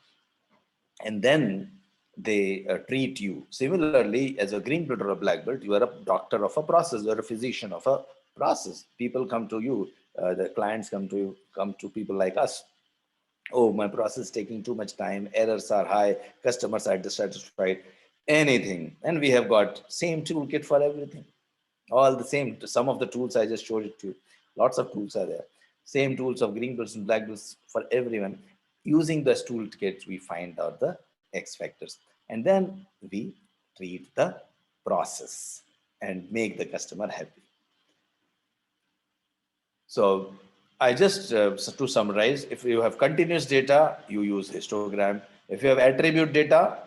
and then they treat you. Similarly, as a green belt or a black belt, you are a doctor of a process, you are a physician of a process. People come to you, the clients come to people like us. Oh, my process is taking too much time, errors are high, customers are dissatisfied, anything. And we have got same toolkit for everything. All the same, some of the tools I just showed it to you. Lots of tools are there. Same tools of green belts and black belts for everyone. Using those toolkits, we find out the X factors. And then we treat the process and make the customer happy. So I just, to summarize, if you have continuous data, you use histogram. If you have attribute data,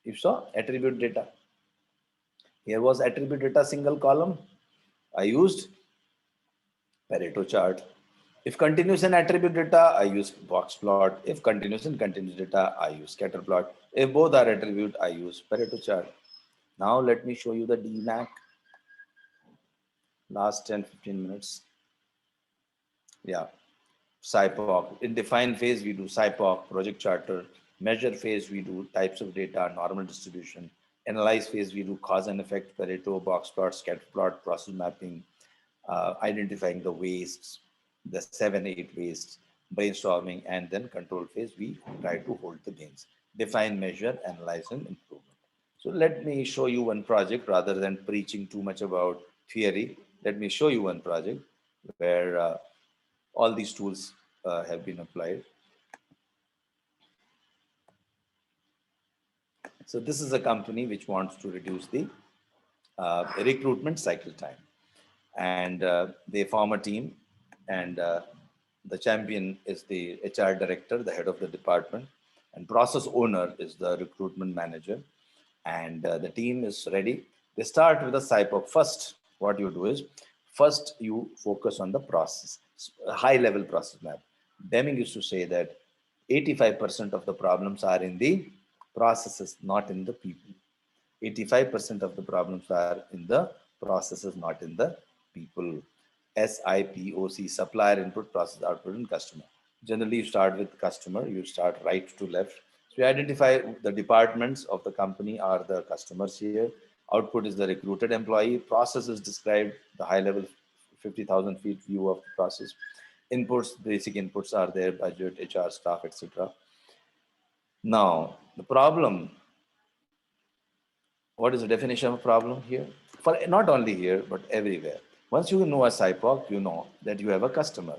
you saw attribute data. Here was attribute data single column. I used Pareto chart. If continuous and attribute data, I use box plot. If continuous and continuous data, I use scatter plot. If both are attribute, I use Pareto chart. Now let me show you the DMAC. Last 10-15 minutes. Yeah, SIPOC. In define phase, we do SIPOC, project charter. Measure phase, we do types of data, normal distribution. Analyze phase, we do cause and effect, Pareto, box plot, scatter plot, process mapping, identifying the wastes, the 7-8 wastes, brainstorming, and then control phase, we try to hold the gains. Define, measure, analyze, and improvement. So let me show you one project rather than preaching too much about theory. Let me show you one project where all these tools have been applied. So this is a company which wants to reduce the recruitment cycle time. And they form a team, and the champion is the HR director, the head of the department, and process owner is the recruitment manager. And the team is ready. They start with a SIPOC. First, what you do is, first you focus on the process, a high-level process map. Deming used to say that 85% of the problems are in the processes, not in the people. 85% of the problems are in the processes, not in the people. SIPOC, supplier input, process output, and customer. Generally, you start with customer, you start right to left. So you identify the departments of the company are the customers here. Output is the recruited employee. Process is described, the high level 50,000 feet view of the process. Inputs, basic inputs are there, budget, HR, staff, etc. Now, the problem, what is the definition of problem here? For not only here, but everywhere. Once you know a SIPOC, you know that you have a customer,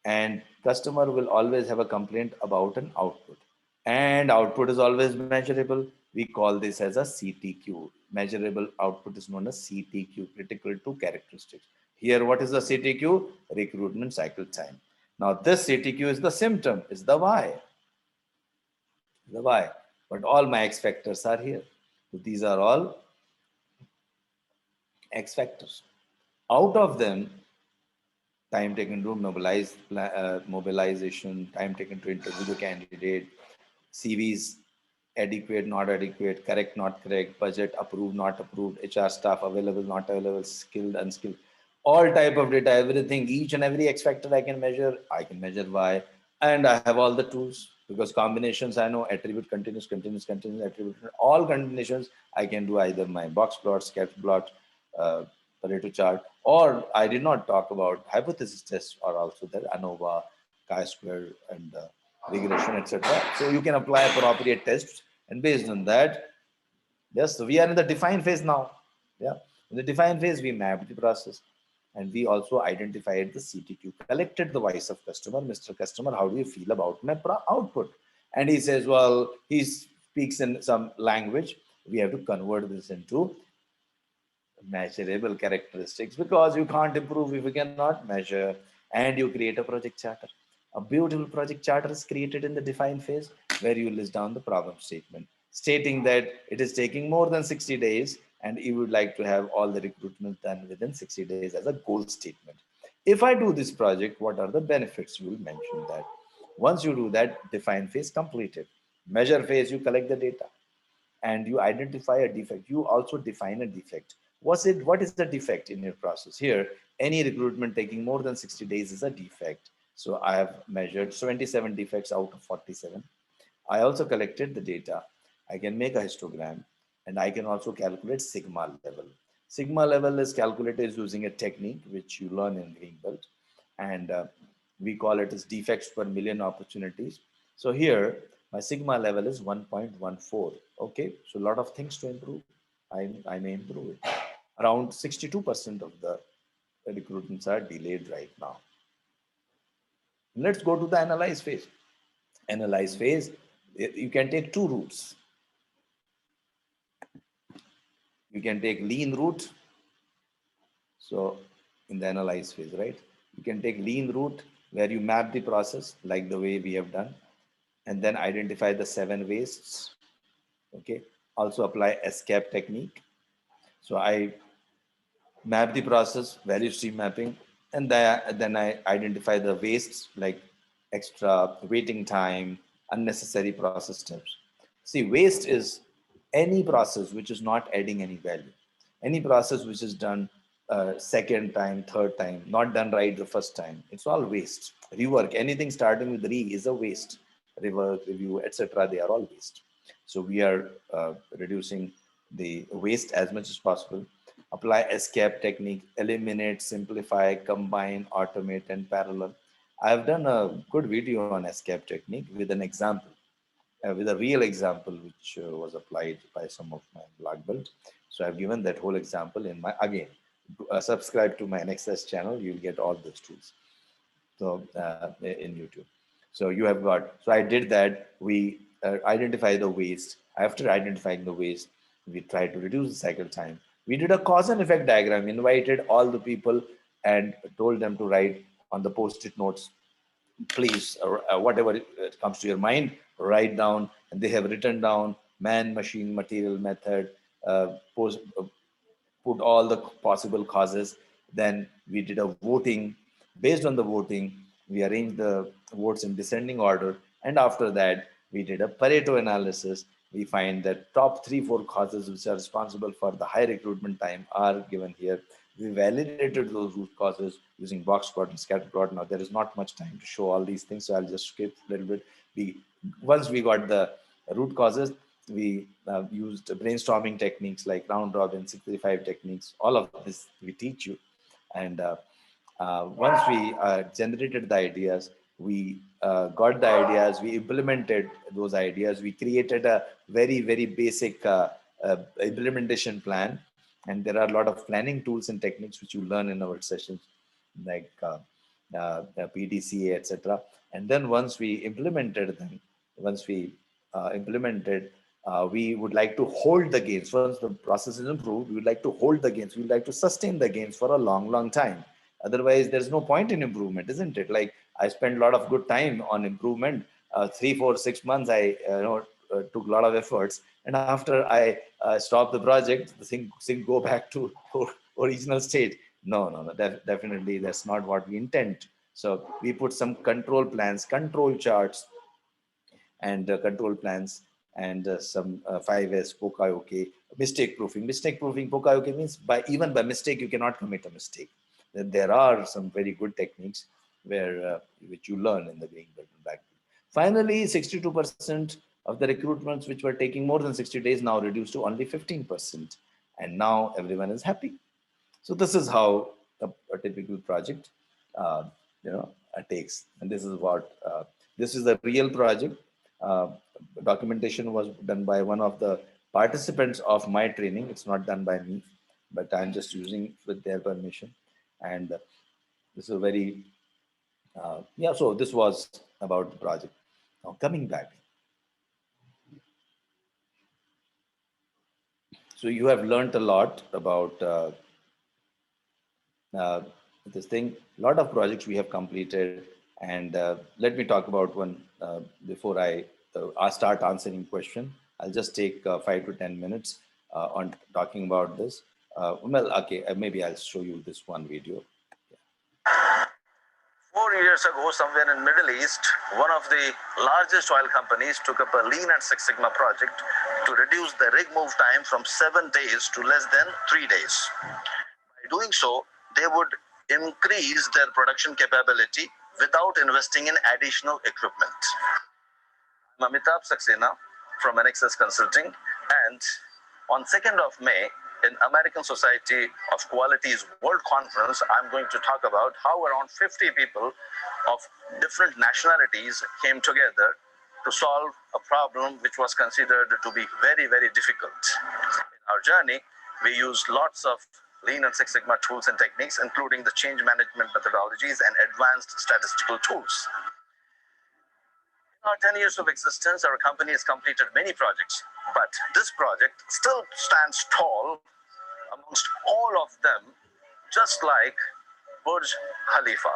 and customer will always have a complaint about an output, and output is always measurable. We call this as a CTQ. Measurable output is known as CTQ, critical to characteristics. Here, what is the CTQ? Recruitment cycle time. Now, this CTQ is the symptom, is the why, the why. But all my X factors are here. So these are all X factors. Out of them, time taken to mobilize, mobilization, time taken to interview the candidate, CVs adequate, not adequate, correct, not correct, budget approved, not approved, HR staff available, not available, skilled, unskilled, all type of data, everything, each and every X factor I can measure Y, and I have all the tools because combinations I know attribute, continuous, continuous, continuous, attribute, all combinations I can do either my box plot, sketch plot, Pareto chart, or I did not talk about hypothesis tests are also there, ANOVA, chi-square, and regression, etc. So you can apply appropriate tests, and based on that, yes, so we are in the define phase now. Yeah, in the define phase, we mapped the process, and we also identified the CTQ, collected the voice of customer. Mr. Customer, how do you feel about my output? And he says, well, he speaks in some language. We have to convert this into measurable characteristics because you can't improve if you cannot measure. And you create a project charter. A beautiful project charter is created in the define phase where you list down the problem statement stating that it is taking more than 60 days and you would like to have all the recruitment done within 60 days as a goal statement. If I do this project, what are the benefits? You will mention that. Once you do that, define phase completed. Measure phase, you collect the data and you identify a defect. You also define a defect. What is the defect in your process? Here, any recruitment taking more than 60 days is a defect. So I have measured 77 defects out of 47. I also collected the data. I can make a histogram and I can also calculate sigma level. Sigma level is calculated using a technique which you learn in green belt, and we call it as defects per million opportunities. So here my sigma level is 1.14. Okay, so a lot of things to improve. I may improve it. Around 62% of the recruitments are delayed right now. Let's go to the analyze phase. Analyze phase, you can take two routes. You can take lean route. So in the analyze phase, right? You can take lean route where you map the process like the way we have done and then identify the 7 wastes. Okay. Also apply ESCAP technique. So I map the process, value stream mapping, and then I identify the wastes like extra waiting time, unnecessary process steps. See, waste is any process which is not adding any value. Any process which is done second time, third time, not done right the first time, it's all waste. Rework, anything starting with re is a waste. Rework, review, etc. They are all waste. So we are reducing the waste as much as possible. Apply ESCAP technique, eliminate, simplify, combine, automate, and parallel. I have done a good video on ESCAP technique with an example, with a real example, which was applied by some of my black belt. So I've given that whole example in my, again, subscribe to my Anexas channel, you'll get all those tools. So in YouTube. So you have got, so I did that. We identify the waste. After identifying the waste, we tried to reduce the cycle time. We did a cause and effect diagram, invited all the people and told them to write on the post-it notes, please, whatever comes to your mind, write down. And they have written down man, machine, material, method, put all the possible causes. Then we did a voting. Based on the voting, we arranged the votes in descending order. And after that, we did a Pareto analysis. We find that top 3-4 causes which are responsible for the high recruitment time are given here. We validated those root causes using box plot and scatter plot. Now there is not much time to show all these things, so I'll just skip a little bit. Once we got the root causes, we used brainstorming techniques like round robin, 65 techniques. All of this we teach you. And once we generated the ideas, we got the ideas, we implemented those ideas, we created a very, very basic implementation plan. And there are a lot of planning tools and techniques which you learn in our sessions, like PDCA, etc. And then once we implemented them, once we implemented, we would like to hold the gains. Once the process is improved, we would like to hold the gains. We would like to sustain the gains for a long, long time. Otherwise, there's no point in improvement, isn't it? Like I spent a lot of good time on improvement. 3, 4, 6 months, I took a lot of efforts, and after I stop the project, the thing go back to original state. No, no, no. Definitely, that's not what we intend. So we put some control plans, control charts, and control plans, and some 5S Pokayoke, mistake proofing. Mistake proofing Pokayoke means by even by mistake you cannot commit a mistake. Then there are some very good techniques where which you learn in the green belt and black belt. Finally, 62% of the recruitments which were taking more than 60 days now reduced to only 15%, and now everyone is happy. So this is how a typical project, uh, takes. And this is what this is the real project. Uh, Documentation was done by one of the participants of my training. It's not done by me, but I'm just using with their permission. And this is a very yeah. So this was about the project. Now coming back. So you have learned a lot about uh, this thing. A lot of projects we have completed, and let me talk about one before I start answering question. I'll just take 5 to 10 minutes on talking about this. Well, okay, maybe I'll show you this one video. 4 years ago, somewhere in Middle East, one of the largest oil companies took up a Lean and Six Sigma project to reduce the rig move time from 7 days to less than 3 days. By doing so, they would increase their production capability without investing in additional equipment. I'm Amitabh Saxena from Anexas Consulting, and on 2nd of May, in American Society of Quality's World Conference, I'm going to talk about how around 50 people of different nationalities came together to solve a problem which was considered to be very, very difficult. In our journey, we used lots of Lean and Six Sigma tools and techniques, including the change management methodologies and advanced statistical tools. In our 10 years of existence, our company has completed many projects, but this project still stands tall amongst all of them, just like Burj Khalifa.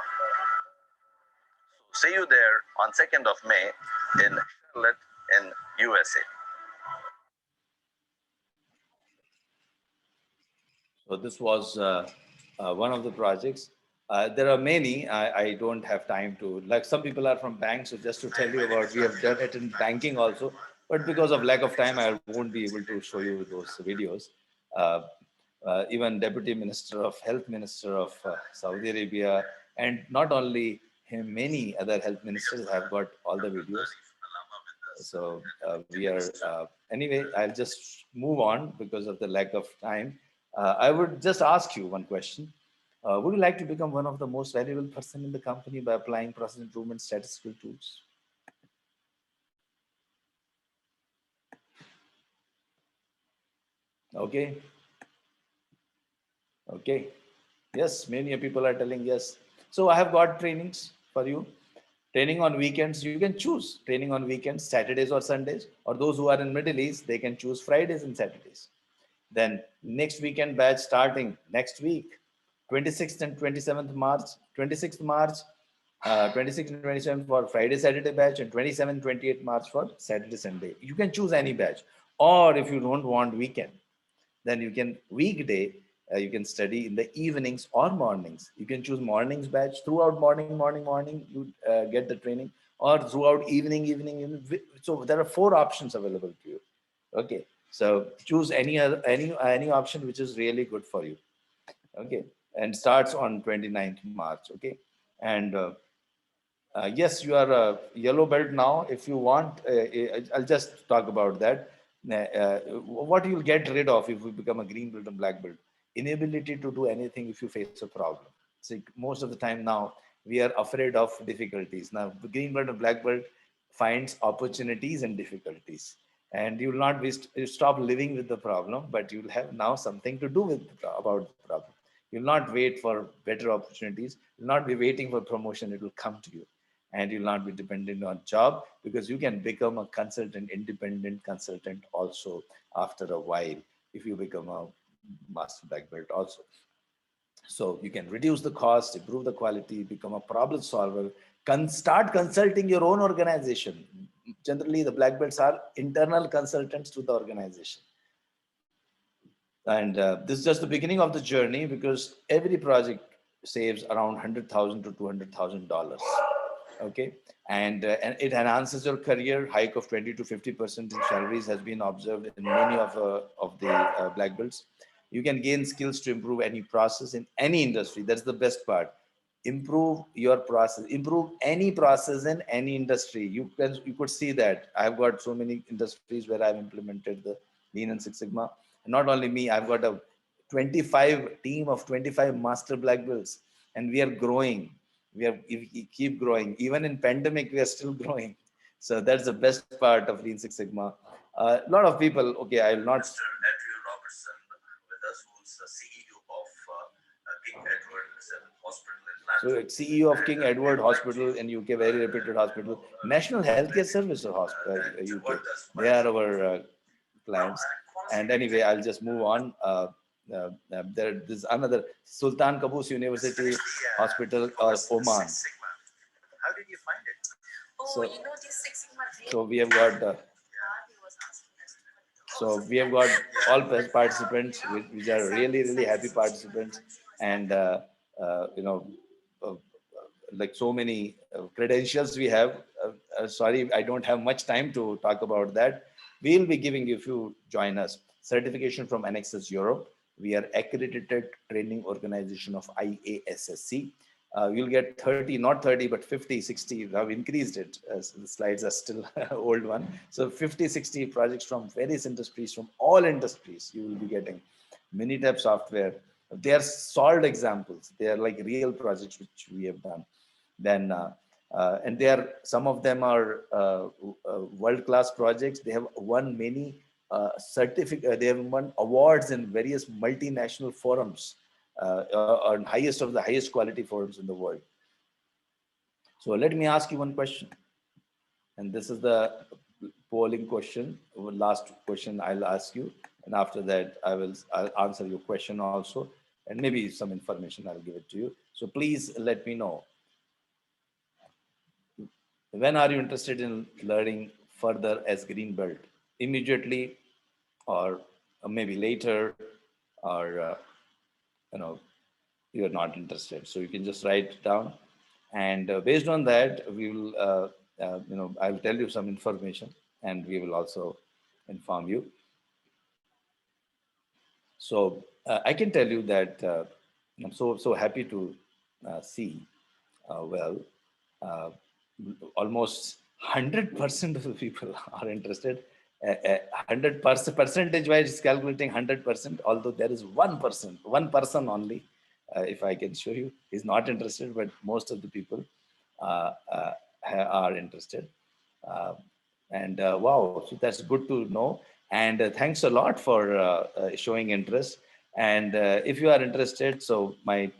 So see you there on 2nd of May in Charlotte in USA. So this was one of the projects. There are many. I don't have time to, like some people are from banks, so just to tell you about, we have done it in banking also, but because of lack of time, I won't be able to show you those videos. Uh, Even Deputy Minister of Health, Minister of Saudi Arabia, and not only him, many other health ministers have got all the videos. So we are, anyway, I'll just move on because of the lack of time. I would just ask you one question. Would you like to become one of the most valuable person in the company by applying process improvement statistical tools? Okay. Okay. Yes, many people are telling yes. So I have got trainings for you. Training on weekends, you can choose training on weekends, Saturdays or Sundays, or those who are in Middle East, they can choose Fridays and Saturdays. Then next weekend batch starting next week, 26th and 27th March, 26th March, 26th and 27th for Friday, Saturday batch, and 27th, 28th March for Saturday, Sunday. You can choose any batch. Or if you don't want weekend, then you can weekday, you can study in the evenings or mornings. You can choose mornings batch, throughout morning, you get the training, or throughout evening. So there are 4 options available to you. Okay, so choose any other, any option which is really good for you. Okay, and starts on 29th March. Okay, and yes, you are a yellow belt now. If you want, I'll just talk about that. What you'll get rid of if you become a green belt and black belt: inability to do anything if you face a problem. See, most of the time now we are afraid of difficulties. Now, the green belt and black belt finds opportunities and difficulties. and you will not be you stop living with the problem, but you will have now something to do with about the problem. You'll not wait for better opportunities. You'll not be waiting for promotion. It will come to you, and you'll not be dependent on job, because you can become a consultant, independent consultant also after a while if you become a master black belt also. So you can reduce the cost, improve the quality, become a problem solver, start consulting your own organization. Generally, the black belts are internal consultants to the organization. And this is just the beginning of the journey, because every project saves around $100,000 to $200,000. Okay, and it enhances your career. Hike of 20 to 50% in salaries has been observed in many of the black belts. You can gain skills to improve any process in any industry. That's the best part. Improve your process, improve any process in any industry. You could see that I've got so many industries where I've implemented the Lean and Six Sigma. And not only me, I've got a 25 team of 25 master black belts, and we are growing. We keep growing. Even in pandemic, we are still growing. So that's the best part of Lean Six Sigma. A lot of people, okay, I will not. Mr. Andrew Robertson with us, who's the CEO of King Edward Hospital in So London. it's CEO of King Edward Hospital in UK, very reputed hospital. National Healthcare Service of Hospital, UK. They are our clients. And anyway, I'll just move on. There's another Sultan Qaboos University Hospital of Oman. How did you find it? So, so we have got all participants, which are really happy participants, and you know, uh, like so many credentials we have. Sorry, I don't have much time to talk about that. We'll be giving you, if you join us, certification from Anexas Europe. We are accredited training organization of IASSC. You'll get 30, not 30, but 50, 60. I've increased it, as the slides are still old one. So 50, 60 projects from various industries, from all industries, you will be getting. Minitab software. They are solved examples. They are like real projects which we have done. Then, and they are, some of them are world-class projects. They have won many they have won awards in various multinational forums, on highest of the highest quality forums in the world. So let me ask you one question, and this is the polling question. Last question I'll ask you, and after that I'll answer your question also, and maybe some information I'll give it to you. So please let me know, when are you interested in learning further as green belt? Immediately, or maybe later, or you know, you're not interested. So you can just write it down, and based on that, we will you know, I'll tell you some information, and we will also inform you. So I can tell you that I'm so happy to see well, almost 100% of the people are interested. 100% percentage wise is calculating 100%, although there is 1%, one person only, if I can show you, is not interested, but most of the people are interested. And wow, so that's good to know. And thanks a lot for showing interest. And if you are interested, so my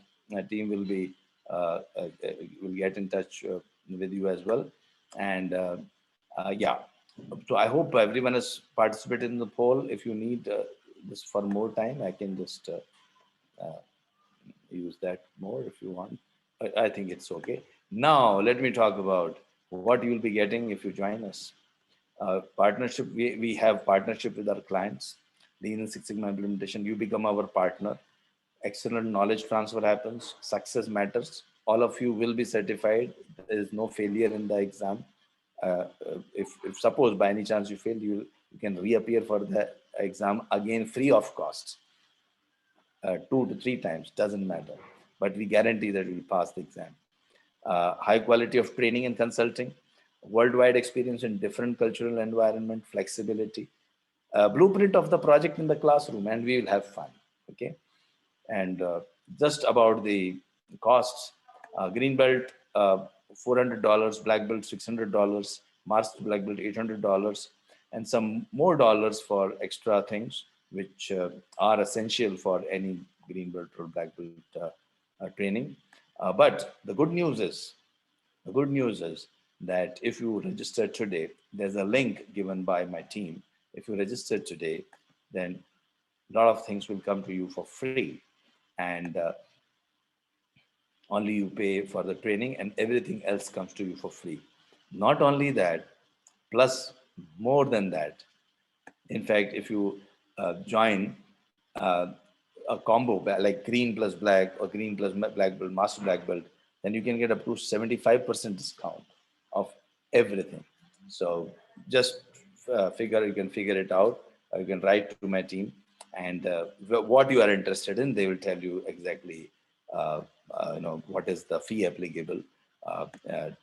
team will be will get in touch with you as well. And yeah, so I hope everyone has participated in the poll. If you need this for more time, I can just use that more if you want. I think it's okay. Now, let me talk about what you'll be getting if you join us. Partnership, we have partnership with our clients. Lean and Six Sigma implementation, you become our partner. Excellent knowledge transfer happens. Success matters. All of you will be certified. There is no failure in the exam. If suppose by any chance you fail, you can reappear for the exam again free of cost. 2 to 3 times, doesn't matter. But we guarantee that we will pass the exam. High quality of training and consulting, worldwide experience in different cultural environment, flexibility, blueprint of the project in the classroom, and we will have fun. Okay. And just about the costs, green belt $400, black belt $600, master black belt $800, and some more dollars for extra things which are essential for any green belt or black belt training. But the good news is that if you register today, there's a link given by my team. If you register today, then a lot of things will come to you for free, and only you pay for the training, and everything else comes to you for free. Not only that, plus more than that. In fact, if you join uh, a combo like green plus black or green plus black belt, master black belt, then you can get up to 75% discount of everything. So just you can figure it out. You can write to my team, and what you are interested in, they will tell you exactly, what is the fee applicable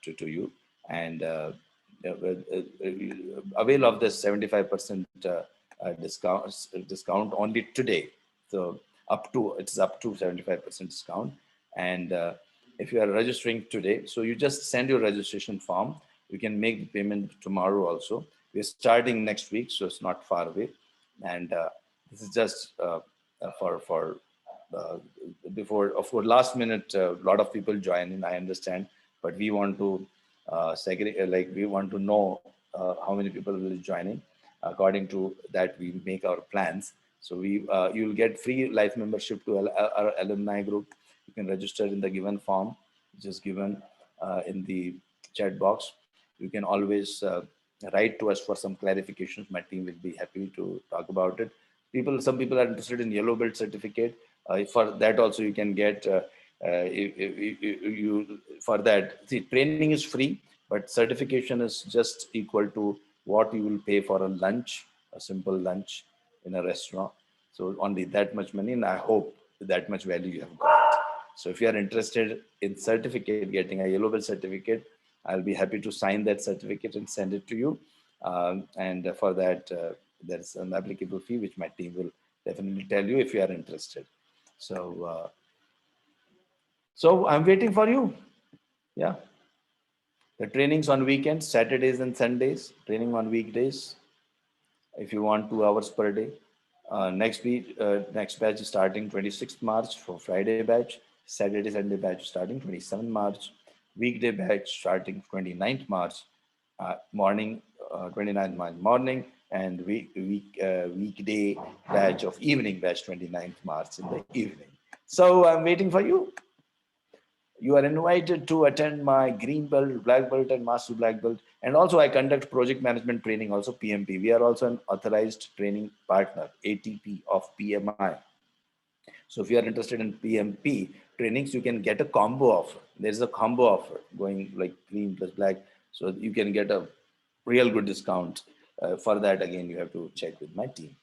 to you, and avail of this 75% discount only today. So it's up to 75% discount. And if you are registering today, so you just send your registration form. You can make the payment tomorrow also. We're starting next week, so it's not far away. And this is just for uh, before, of course, last minute, a lot of people join in, I understand, but we want to segregate, like we want to know how many people will be joining. According to that, we make our plans. So you'll get free life membership to our alumni group. You can register in the given form, which is given in the chat box. You can always write to us for some clarifications. My team will be happy to talk about it. Some people are interested in yellow belt certificate. For that also, you can get for that. See, training is free, but certification is just equal to what you will pay for a lunch, a simple lunch in a restaurant. So only that much money, and I hope that much value you have got. So if you are interested in certificate, getting a yellow belt certificate, I'll be happy to sign that certificate and send it to you. And for that, there's an applicable fee, which my team will definitely tell you if you are interested. So I'm waiting for you. Yeah. The trainings on weekends, Saturdays and Sundays, training on weekdays, if you want 2 hours per day. Next batch is starting 26th March for Friday batch, Saturday, Sunday batch starting 27th March, weekday batch starting 29th March, morning, 29th March morning, and weekday batch of evening batch 29th March in the evening. So I'm waiting for you. You are invited to attend my green belt, black belt, and master black belt. And also I conduct project management training, also PMP. We are also an authorized training partner, ATP of PMI. So if you are interested in PMP trainings, you can get a combo offer. There's a combo offer going like green plus black. So you can get a real good discount. For that, again, you have to check with my team.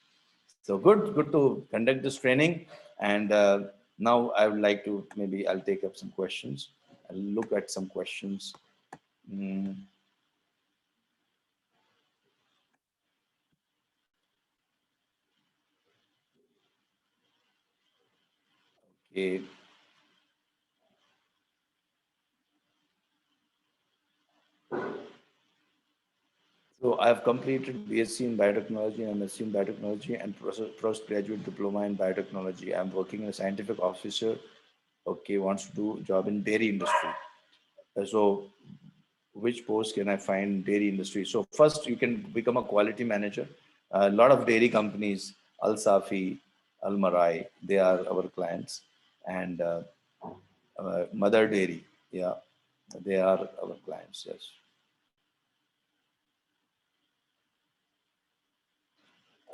So good to conduct this training. And now I would like to, maybe I'll take up some questions. I'll look at some questions. Okay. So I have completed BSc in biotechnology and MSc in biotechnology and postgraduate diploma in biotechnology. I'm working as a scientific officer. Okay, wants to do job in dairy industry. So which post can I find in dairy industry? So first you can become a quality manager. A lot of dairy companies, Al Safi, Al Marai, they are our clients, and Mother Dairy, yeah, they are our clients. Yes.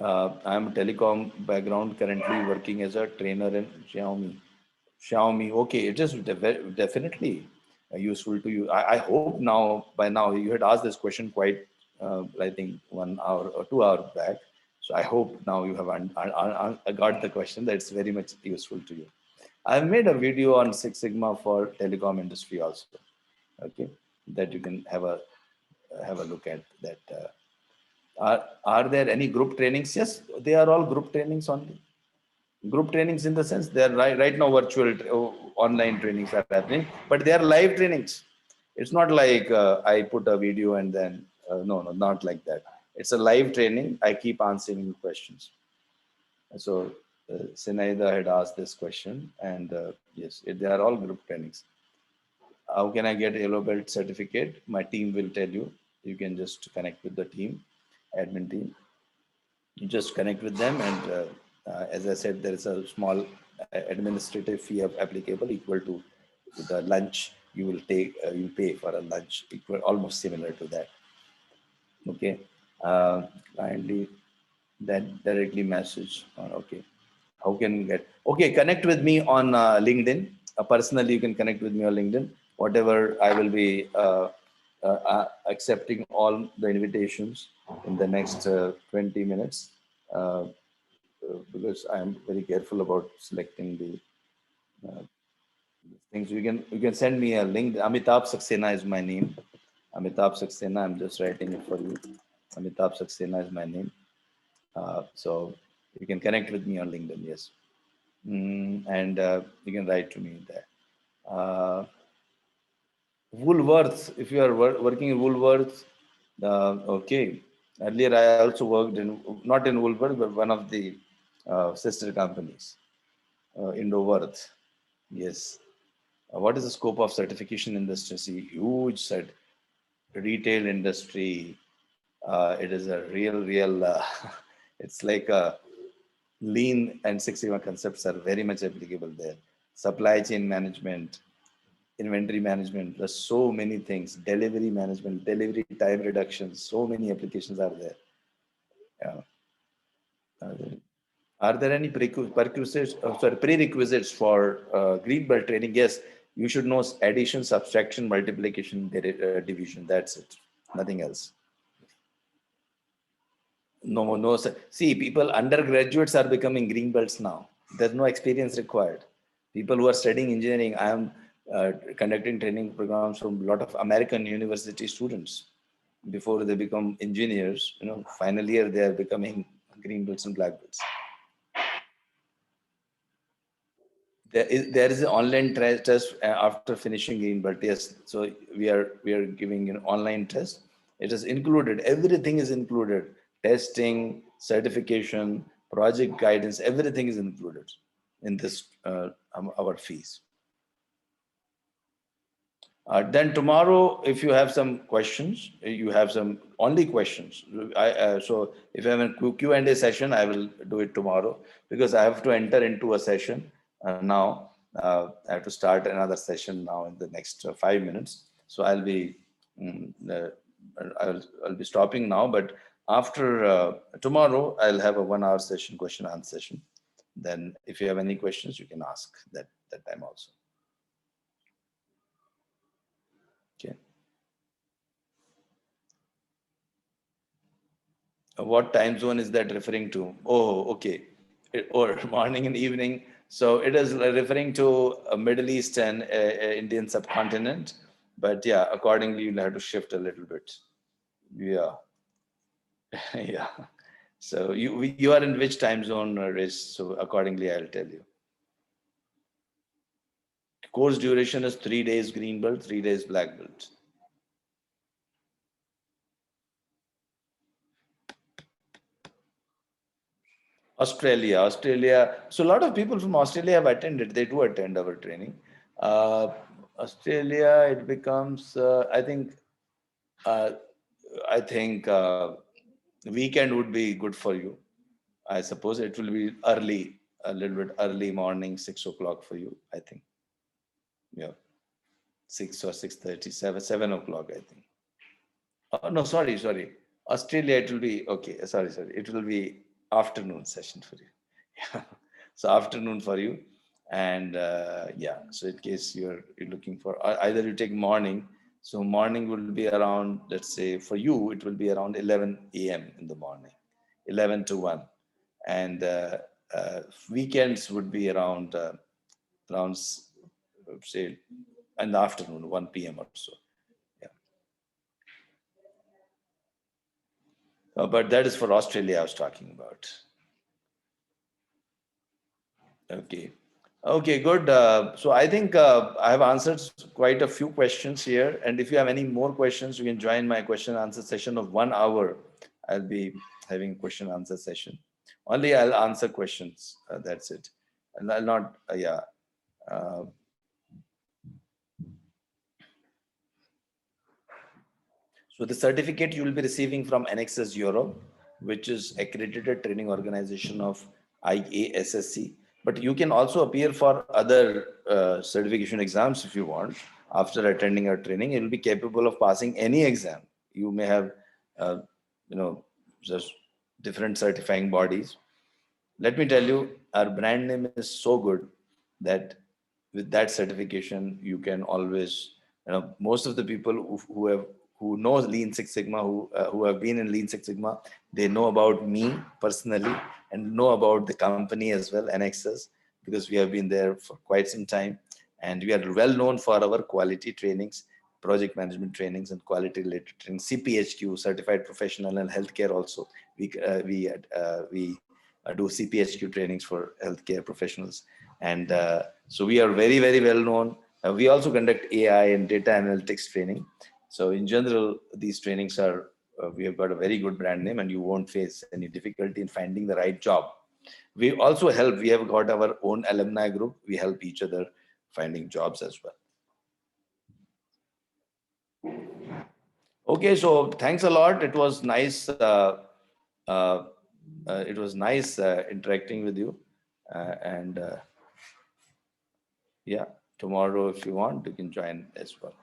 I'm a telecom background, currently working as a trainer in Xiaomi. Xiaomi, okay, it is definitely useful to you. I hope now, by now, you had asked this question quite, I think, 1 hour or 2 hours back. So I hope now you have got the question. That's very much useful to you. I've made a video on Six Sigma for telecom industry also. Okay, that you can have a look at that. Are there any group trainings? Yes, they are all group trainings only. Group trainings in the sense they are right now virtual online trainings are happening, but they are live trainings. It's not like I put a video and then no, not like that. It's a live training. I keep answering questions. So Sinaida had asked this question, and yes, they are all group trainings. How can I get yellow belt certificate? My team will tell you. You can just connect with the team, admin team. You just connect with them, and as I said, there is a small administrative fee of applicable equal to the lunch you will take. You pay for a lunch equal, almost similar to that. Okay, kindly that directly message on. Okay, how can you get? Okay, connect with me on LinkedIn. Personally, you can connect with me on LinkedIn. Whatever, I will be accepting all the invitations in the next 20 minutes. Uh, because I'm very careful about selecting the things. You can send me a link. Amitabh Saxena is my name. Amitabh Saxena. I'm just writing it for you. Amitabh Saxena is my name. So you can connect with me on LinkedIn. Yes, and you can write to me there. Uh, Woolworths. If you are working in Woolworths, okay. Earlier, I also worked in not in Woolworths, but one of the sister companies, Indoworth. Yes. What is the scope of certification industry? See, huge retail industry. It is a real. It's like a lean and Six Sigma concepts are very much applicable there. Supply chain management, inventory management. There's so many things. Delivery management, delivery time reduction. So many applications are there. Yeah. Are there any prerequisites for green belt training? Yes, you should know addition, subtraction, multiplication, division. That's it. Nothing else. No, no. See, people, undergraduates are becoming green belts now. There's no experience required. People who are studying engineering, I am conducting training programs from a lot of American university students. Before they become engineers, final year they are becoming green belts and black belts. There is an online test after finishing green belt. Yes, so we are giving an online test. It is included. Everything is included. Testing, certification, project guidance. Everything is included in this our fees. Then tomorrow, if you have some questions, you have some only questions. So if you have a Q&A session, I will do it tomorrow because I have to enter into a session now. I have to start another session now in the next 5 minutes. So I'll be stopping now. But after tomorrow, I'll have a 1 hour session, question and answer session. Then if you have any questions, you can ask that time also. Okay. What time zone is that referring to? Oh, okay. Or morning and evening. So it is referring to a Middle East and Indian subcontinent. But yeah, accordingly, you'll have to shift a little bit. Yeah. Yeah. So you are in which time zone, Riz? So accordingly, I'll tell you. Course duration is 3 days green belt, 3 days black belt. Australia. So a lot of people from Australia have attended. They do attend our training. Uh, Australia, it becomes. Uh, I think weekend would be good for you. I suppose it will be early, a little bit early morning, 6 o'clock for you. I think. Yeah, 6 or 6:30, 7 o'clock. I think. No, sorry. Australia, it will be okay. Sorry. It will be afternoon session for you. Yeah. So afternoon for you, and yeah. So in case you're looking for either you take morning. So morning will be around, let's say for you it will be around 11 a.m. in the morning, 11 to 1, and weekends would be around say in the afternoon, 1 p.m. or so. Yeah. But that is for Australia I was talking about. Okay. Okay, good. So I think I have answered quite a few questions here. And if you have any more questions, you can join my question and answer session of 1 hour. I'll be having question answer session. Only I'll answer questions. That's it. And I'll not, yeah. Uh, so the certificate you will be receiving from Anexas Europe, which is accredited training organization of IASSC. But you can also appear for other certification exams if you want. After attending our training, you will be capable of passing any exam. You may have, uh, just different certifying bodies. Let me tell you, our brand name is so good that with that certification, you can always, most of the people who know Lean Six Sigma, who have been in Lean Six Sigma, they know about me personally and know about the company as well, Anexas, because we have been there for quite some time, and we are well known for our quality trainings, project management trainings, and quality related trainings. CPHQ, Certified Professional in Healthcare, also we do CPHQ trainings for healthcare professionals. And so we are very, very well known. We also conduct AI and data analytics training. So in general, these trainings are, we have got a very good brand name, and you won't face any difficulty in finding the right job. We also help, we have got our own alumni group. We help each other finding jobs as well. Okay, so thanks a lot. It was nice. Uh, it was nice interacting with you. And yeah, tomorrow, if you want, you can join as well.